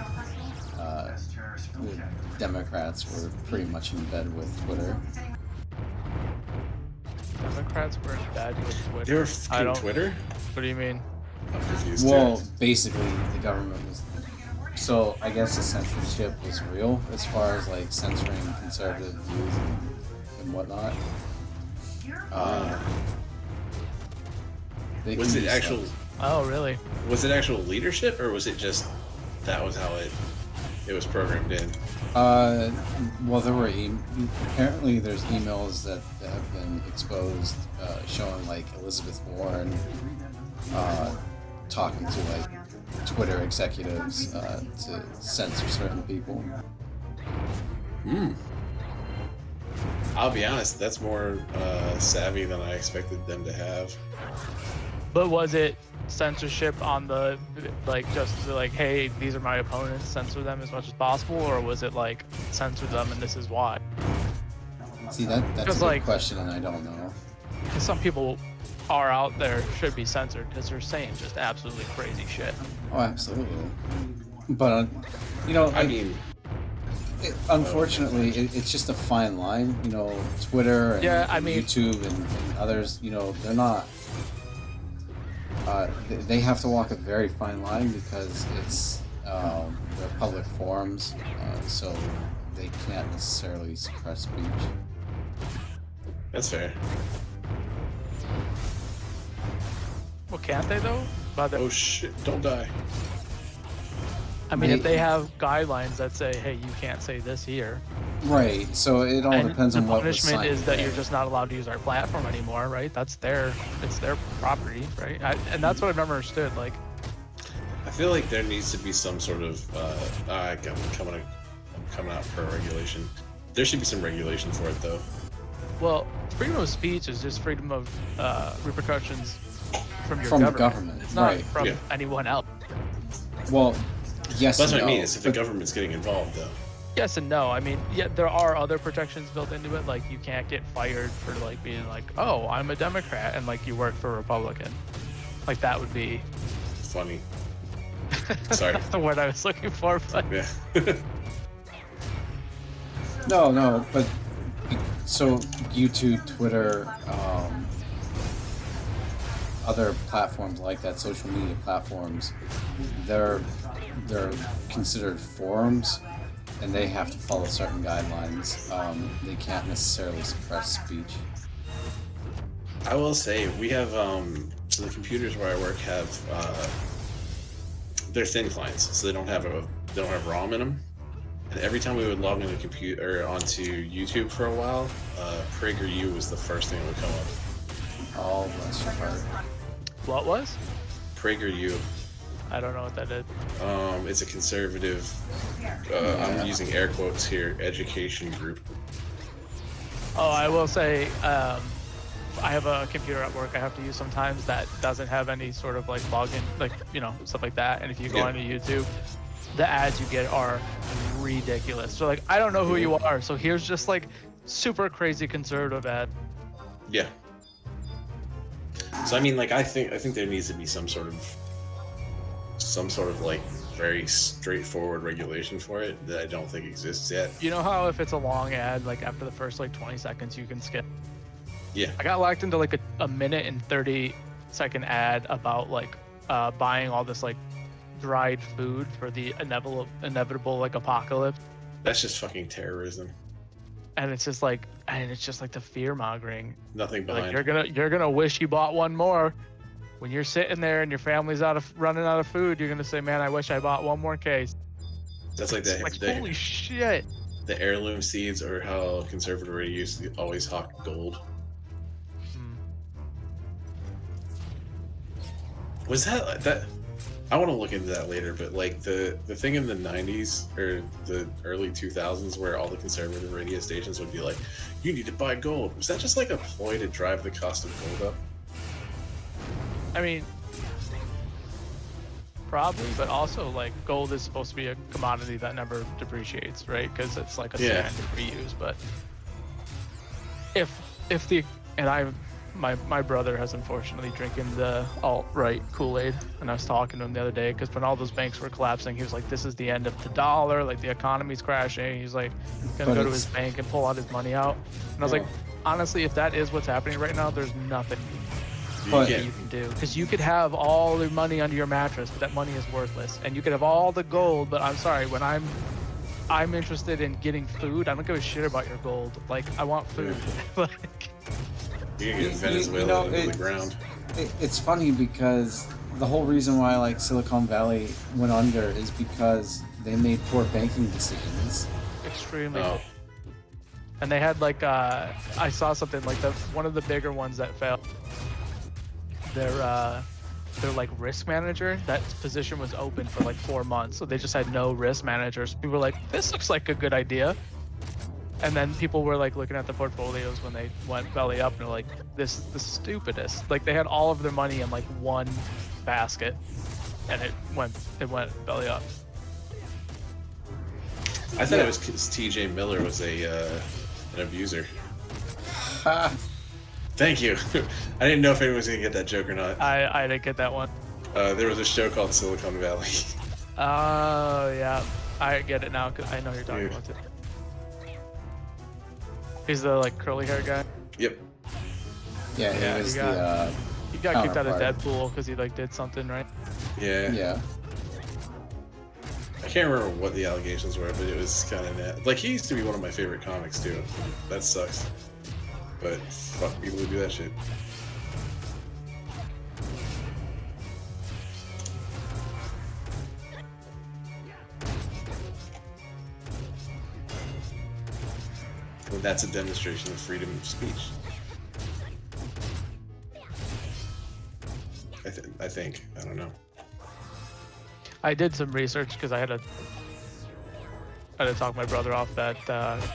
the Democrats were pretty much in bed with Twitter? Democrats were in bed with Twitter. They were I fucking don't- Twitter? What do you mean? I'm confused. Well, too. basically, the government was. So I guess the censorship was real as far as like censoring conservative views and whatnot. They Was can it be actual? stuff. Oh, really? Was it actual leadership, or was it just that was how it it was programmed in. Well, there were apparently there's emails that have been exposed showing like Elizabeth Warren talking to like Twitter executives to censor certain people. I'll be honest, that's more savvy than I expected them to have. But was it censorship on the, like, just like, hey, these are my opponents, censor them as much as possible, or was it like, censor them and this is why? See, that's a Just good like- question, and I don't know. Because some people are out there should be censored because they're saying just absolutely crazy shit. Oh, absolutely. But you know, I mean, unfortunately, it's just a fine line. You know, Twitter and, Yeah, I and mean- YouTube and others. You know, they're not. They have to walk a very fine line because it's they're public forums, so they can't necessarily suppress speech. that's fair. Well, can't they though? By the, Oh shit! Don't die. I mean, if they- they have guidelines that say, hey, you can't say this here, Right. So it all and depends the on what was punishment signed is that there. you're just not allowed to use our platform anymore, right? It's their property, right? And that's what I've never understood. Like, I feel like there needs to be some sort of coming out per regulation. There should be some regulation for it though. well, freedom of speech is just freedom of repercussions from your From the government. government, It's not right. from Yeah. anyone else. Well, yes. That's and what I mean. no, Is if the but- government's getting involved though. Yes and no. I mean, yeah, there are other protections built into it. Like, you can't get fired for like being like, oh, I'm a Democrat, and like you work for a Republican. Like, that would be Funny. Sorry. that's the word I was looking for. But Yeah. No, but so YouTube, Twitter, other platforms like that, social media platforms, they're considered forums, and they have to follow certain guidelines. They can't necessarily suppress speech. I will say we have so the computers where I work have they're thin clients, so they don't have ROM in them. And every time we would log into computer or onto YouTube for a while, PragerU was the first thing that would come up. Oh, bless your heart. what was? PragerU. I don't know what that is. It's a conservative. I'm using air quotes here. Education group. Oh, I will say, I have a computer at work I have to use sometimes that doesn't have any sort of like login, like, you know, stuff like that. And if you go Yeah. onto YouTube, the ads you get are ridiculous. So like, I don't know who you are, so here's just like super crazy conservative ad. Yeah. So I mean, like, I think there needs to be some sort of like very straightforward regulation for it that I don't think exists yet. You know how if it's a long ad, like after the first like 20 seconds you can skip? Yeah. I got locked into like a minute and 30-second ad about like buying all this like dried food for the inevitable like apocalypse. That's just fucking terrorism. And it's just like the fear mongering. Nothing Like, behind. you're gonna wish you bought one more. When you're sitting there and your family's running out of food, you're gonna say, "Man, I wish I bought one more case." That's like It's like, holy shit! the heirloom seeds, or how conservative already used to always hawk gold. Hmm. Was that? I want to look into that later, but like the thing in the 90s or the early 2000s where all the conservative radio stations would be like, you need to buy gold. Was that just like a ploy to drive the cost of gold up? I mean, probably, but also like gold is supposed to be a commodity that never depreciates, right? Because it's like a Yeah. standard we use. But if the and my brother has unfortunately drinking the alt-right Kool-Aid, and I was talking to him the other day because when all those banks were collapsing, he was like, "This is the end of the dollar. Like the economy's crashing." He's like, gonna But go to it's- his bank and pull out his money out. And I was like, honestly, if that is what's happening right now, there's nothing But- you can do, because you could have all the money under your mattress, but that money is worthless, and you could have all the gold, but I'm sorry, when I'm interested in getting food, I don't give a shit about your gold. Like, I want food. Like, You can You- get you- Venezuela you know, into it- the ground. It's funny because the whole reason why like Silicon Valley went under is because they made poor banking decisions. Extremely. Oh. And they had like I saw something like one of the bigger ones that failed. Their like risk manager, that position was open for like 4 months, so they just had no risk managers. People were like, this looks like a good idea. And then people were like looking at the portfolios when they went belly up and they're like, this is the stupidest. Like they had all of their money in like one basket and it went belly up. I thought it was because TJ Miller was an abuser. Ha! Thank you. I didn't know if anyone was gonna get that joke or not. I didn't get that one. There was a show called Silicon Valley. Oh yeah, I get it now because I know you're talking about it. He's the like curly hair guy. Yep. Yeah, he was the He got kicked out of counterpart. Deadpool because he like did something, right? Yeah. Yeah. I can't remember what the allegations were, but it was kind of net. Like he used to be one of my favorite comics too. That sucks. But fuck people who do that shit. Well, that's a demonstration of freedom of speech. I think. I don't know. I did some research because I had to talk my brother off that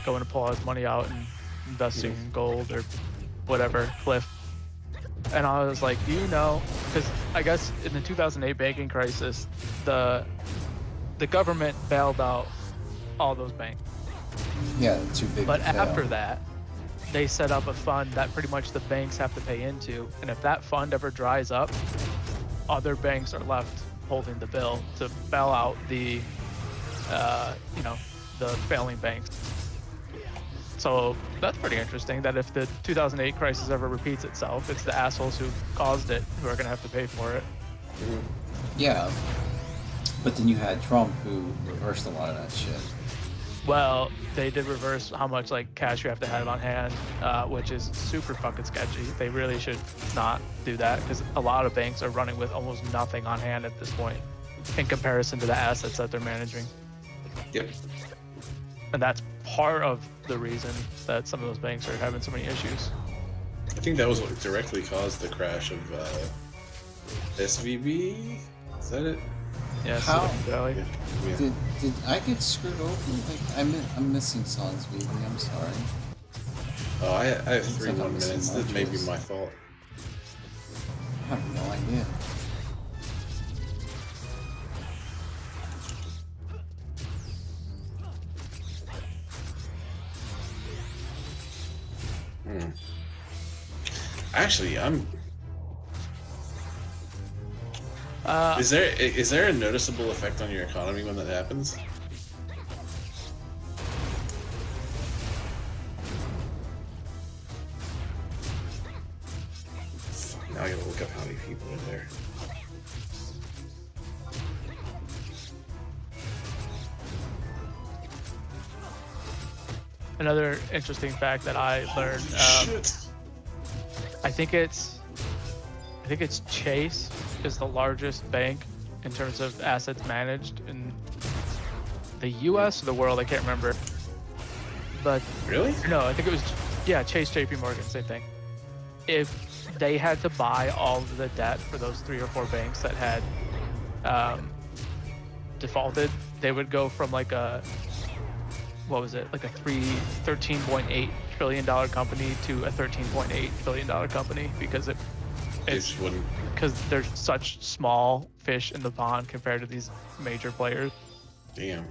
going to pull his money out and investing in gold or whatever, Cliff. And I was like, do you know? Because I guess in the 2008 banking crisis, the government bailed out all those banks. Yeah, too big But to fail. after that, they set up a fund that pretty much the banks have to pay into. And if that fund ever dries up, other banks are left holding the bill to bail out the, the failing banks. So that's pretty interesting that if the 2008 crisis ever repeats itself, it's the assholes who caused it who are going to have to pay for it. Yeah. But then you had Trump who reversed a lot of that shit. Well, they did reverse how much like cash you have to have on hand, which is super fucking sketchy. They really should not do that because a lot of banks are running with almost nothing on hand at this point in comparison to the assets that they're managing. Yep. And that's part of the reason that some of those banks are having so many issues. I think that was what directly caused the crash of SVB. Is that it? Yeah, How? Silicon Valley. Yeah. Did I get screwed over? Like I'm missing songs, baby. I'm sorry. Oh, I have Since 3 I'm more not missing minutes. That may be much, my fault. I have no idea. Actually, I'm. Uh, Is there a noticeable effect on your economy when that happens? Now I gotta look up how many people are there. Another interesting fact that I learned. Shit. I think it's Chase is the largest bank in terms of assets managed in the U.S. or the world. I can't remember. But Really? no, I think it was Chase, J.P. Morgan, same thing. If they had to buy all of the debt for those 3 or 4 banks that had defaulted, they would go from like a $13.8 trillion company to a $13.8 billion company because It it's just wouldn't. because they're such small fish in the pond compared to these major players. Damn.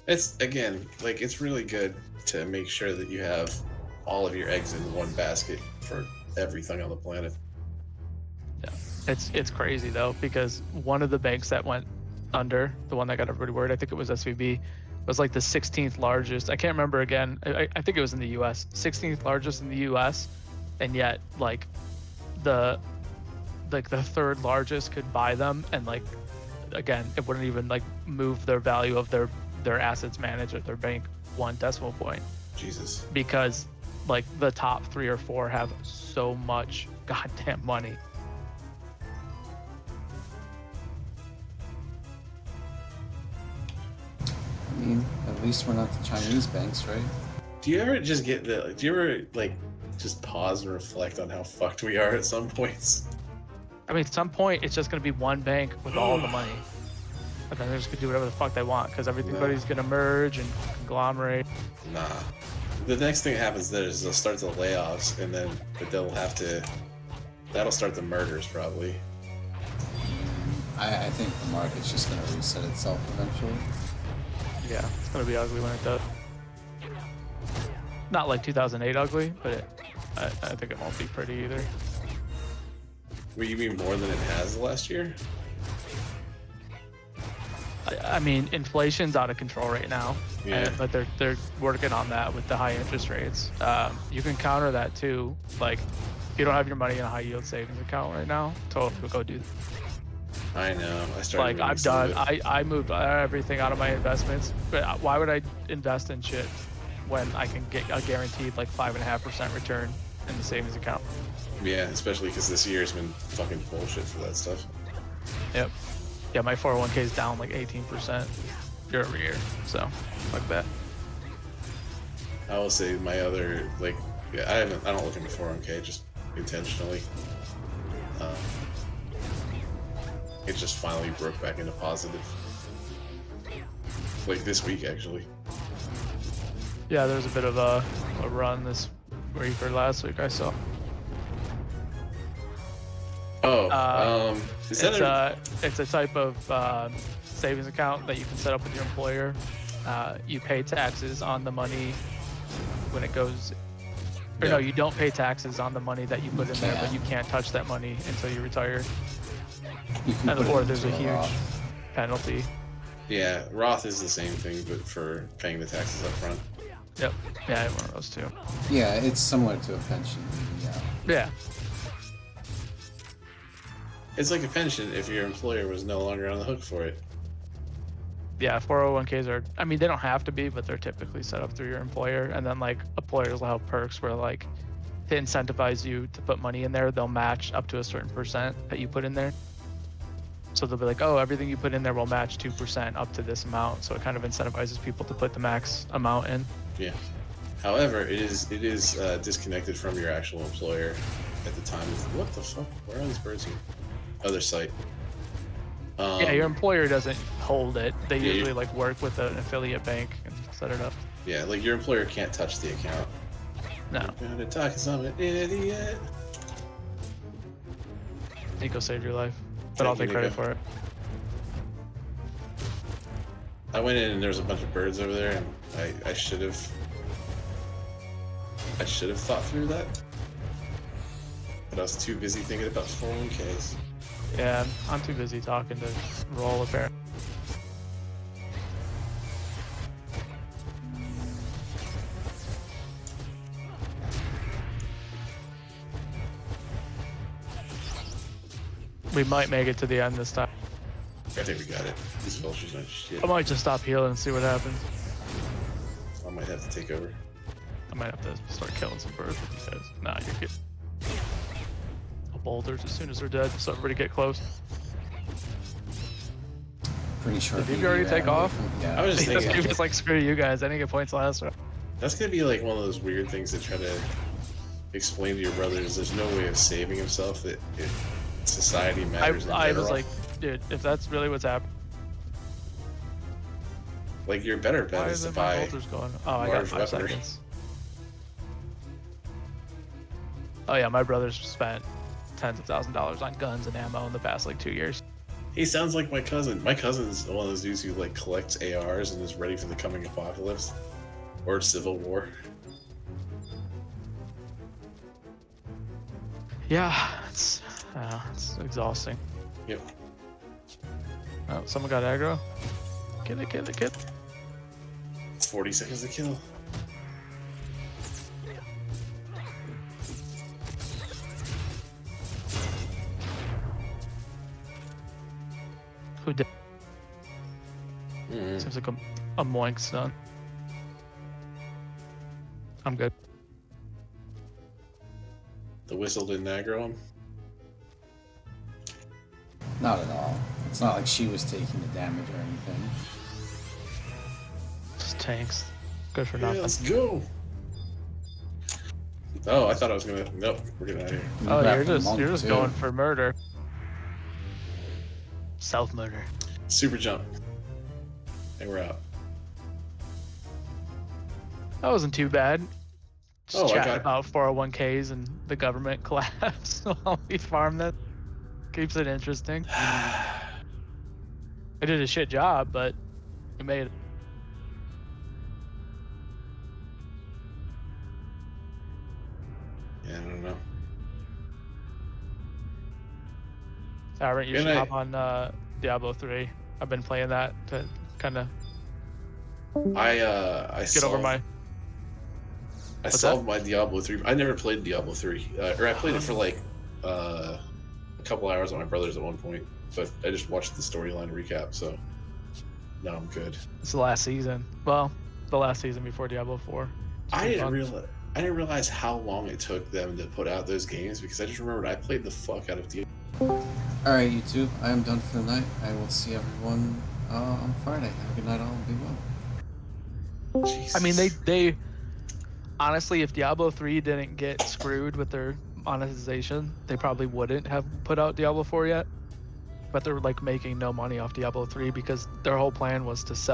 It's again, like it's really good to make sure that you have all of your eggs in one basket for everything on the planet. Yeah, it's crazy though because one of the banks that went under, the one that got everybody worried, I think it was SVB, was like the 16th largest. I can't remember again. I think it was in the U.S. 16th largest in the U.S. and yet like the 3rd largest could buy them, and like again, it wouldn't even like move their value of their assets managed at their bank 1 decimal point Jesus. because like the top 3 or 4 have so much goddamn money. least we're not the Chinese banks, right? Do you ever just get the? Do you ever like just pause and reflect on how fucked we are at some points? I mean, at some point, it's just going to be one bank with all the money. And then they're just going to do whatever the fuck they want because everybody's going to merge and conglomerate. Nah. The next thing that happens there is they'll start the layoffs, and then they'll have to. That'll start the murders probably. I think the market's just going to reset itself eventually. Yeah, it's going to be ugly when it does. Not like 2008 ugly, but I think it won't be pretty either. What, you mean more than it has last year? I mean, inflation's out of control right now, Yeah. but they're working on that with the high interest rates. You can counter that too. Like, if you don't have your money in a high yield savings account right now, totally go do. I know. I started. Like, I'm done. I moved everything out of my investments. But why would I invest in shit when I can get a guaranteed like 5.5% return in the savings account? Yeah, especially because this year's been fucking bullshit for that stuff. Yep. Yeah, my 401k is down like 18% year over year. So, like that. I will say my other like, yeah, I don't look into 401k just intentionally. It just finally broke back into positive. Like this week, actually. Yeah, there's a bit of a run this week or last week I saw. Oh, is that It's a type of savings account that you can set up with your employer. You pay taxes on the money when it goes. Or no, you don't pay taxes on the money that you put in there, but you can't touch that money until you retire. Or there's a huge penalty. Yeah, Roth is the same thing, but for paying the taxes up front. Yep. Yeah, I have one of those too. Yeah, it's similar to a pension. Yeah. Yeah. It's like a pension if your employer was no longer on the hook for it. Yeah, 401ks are, I mean, they don't have to be, but they're typically set up through your employer. And then, like, employers will have perks where, like, to incentivize you to put money in there, they'll match up to a certain percent that you put in there. So they'll be like, oh, everything you put in there will match 2% up to this amount. So it kind of incentivizes people to put the max amount in. Yeah. However, it is disconnected from your actual employer at the time. What the fuck? Where are these birds here? Other site. Yeah, your employer doesn't hold it. They Yeah, usually like work with an affiliate bank and set it up. Yeah, like your employer can't touch the account. No, I'm gonna talk to some idiot. Nico saved your life, but I'll take credit for it. I went in and there was a bunch of birds over there, and I should have thought through that, but I was too busy thinking about 401ks. Yeah, I'm too busy talking to roll apparently. We might make it to the end this time. I think we got it. These vultures aren't shit. I might just stop healing and see what happens. I might have to take over. I might have to start killing some birds with you guys. Nah, you're good. Boulders as soon as they're dead, so everybody get close. Pretty sure. Did you already take off? Yeah. I was just thinking, He was like, screw you guys, I didn't get points last round. that's gonna be like one of those weird things to try to explain to your brothers. There's no way of saving himself. That society matters. I was like, dude, if that's really what's happening. Like your better bet Why is to isn't my buy. boulders going? Oh, I got large 5 weaponry. seconds. Oh yeah, my brother's spent tens of $1,000s on guns and ammo in the past like 2 years. He sounds like my cousin. My cousin's one of those dudes who like collects ARs and is ready for the coming apocalypse or civil war. Yeah, it's exhausting. Yep. Oh, someone got aggro. Kill it, kill it, kill it. It's 40 seconds to kill. Who did? Mm. Seems like a moink's done. I'm good. The whistle didn't aggro him. Not at all. It's not like she was taking the damage or anything. Just tanks. Good for Yeah, nothing. let's go. Oh, I thought I was gonna. Nope, we're getting out of here. Oh, Grab you're the just monk, you're just too. going for murder. Self murder. Super jump. And we're out. That wasn't too bad. Just Oh, I chatting got- about 401ks and the government collapse while we farm that. Keeps it interesting. I did a shit job, but we made it. Yeah, I don't know. Alright, you Good should night. hop on Diablo 3. I've been playing that to kind of I get solved, over my. I What's solved my Diablo 3. I never played Diablo 3, or I played it for like a couple hours with my brothers at one point, but I just watched the storyline recap, so now I'm good. It's the last season. Well, the last season before Diablo 4. It's I pretty didn't fun. realize how long it took them to put out those games because I just remembered I played the fuck out of Diablo. Alright, YouTube, I am done for the night. I will see everyone on Friday. Have a good night, all, and be well. Jesus. I mean, they honestly, if Diablo 3 didn't get screwed with their monetization, they probably wouldn't have put out Diablo 4 yet. But they're like making no money off Diablo 3 because their whole plan was to sell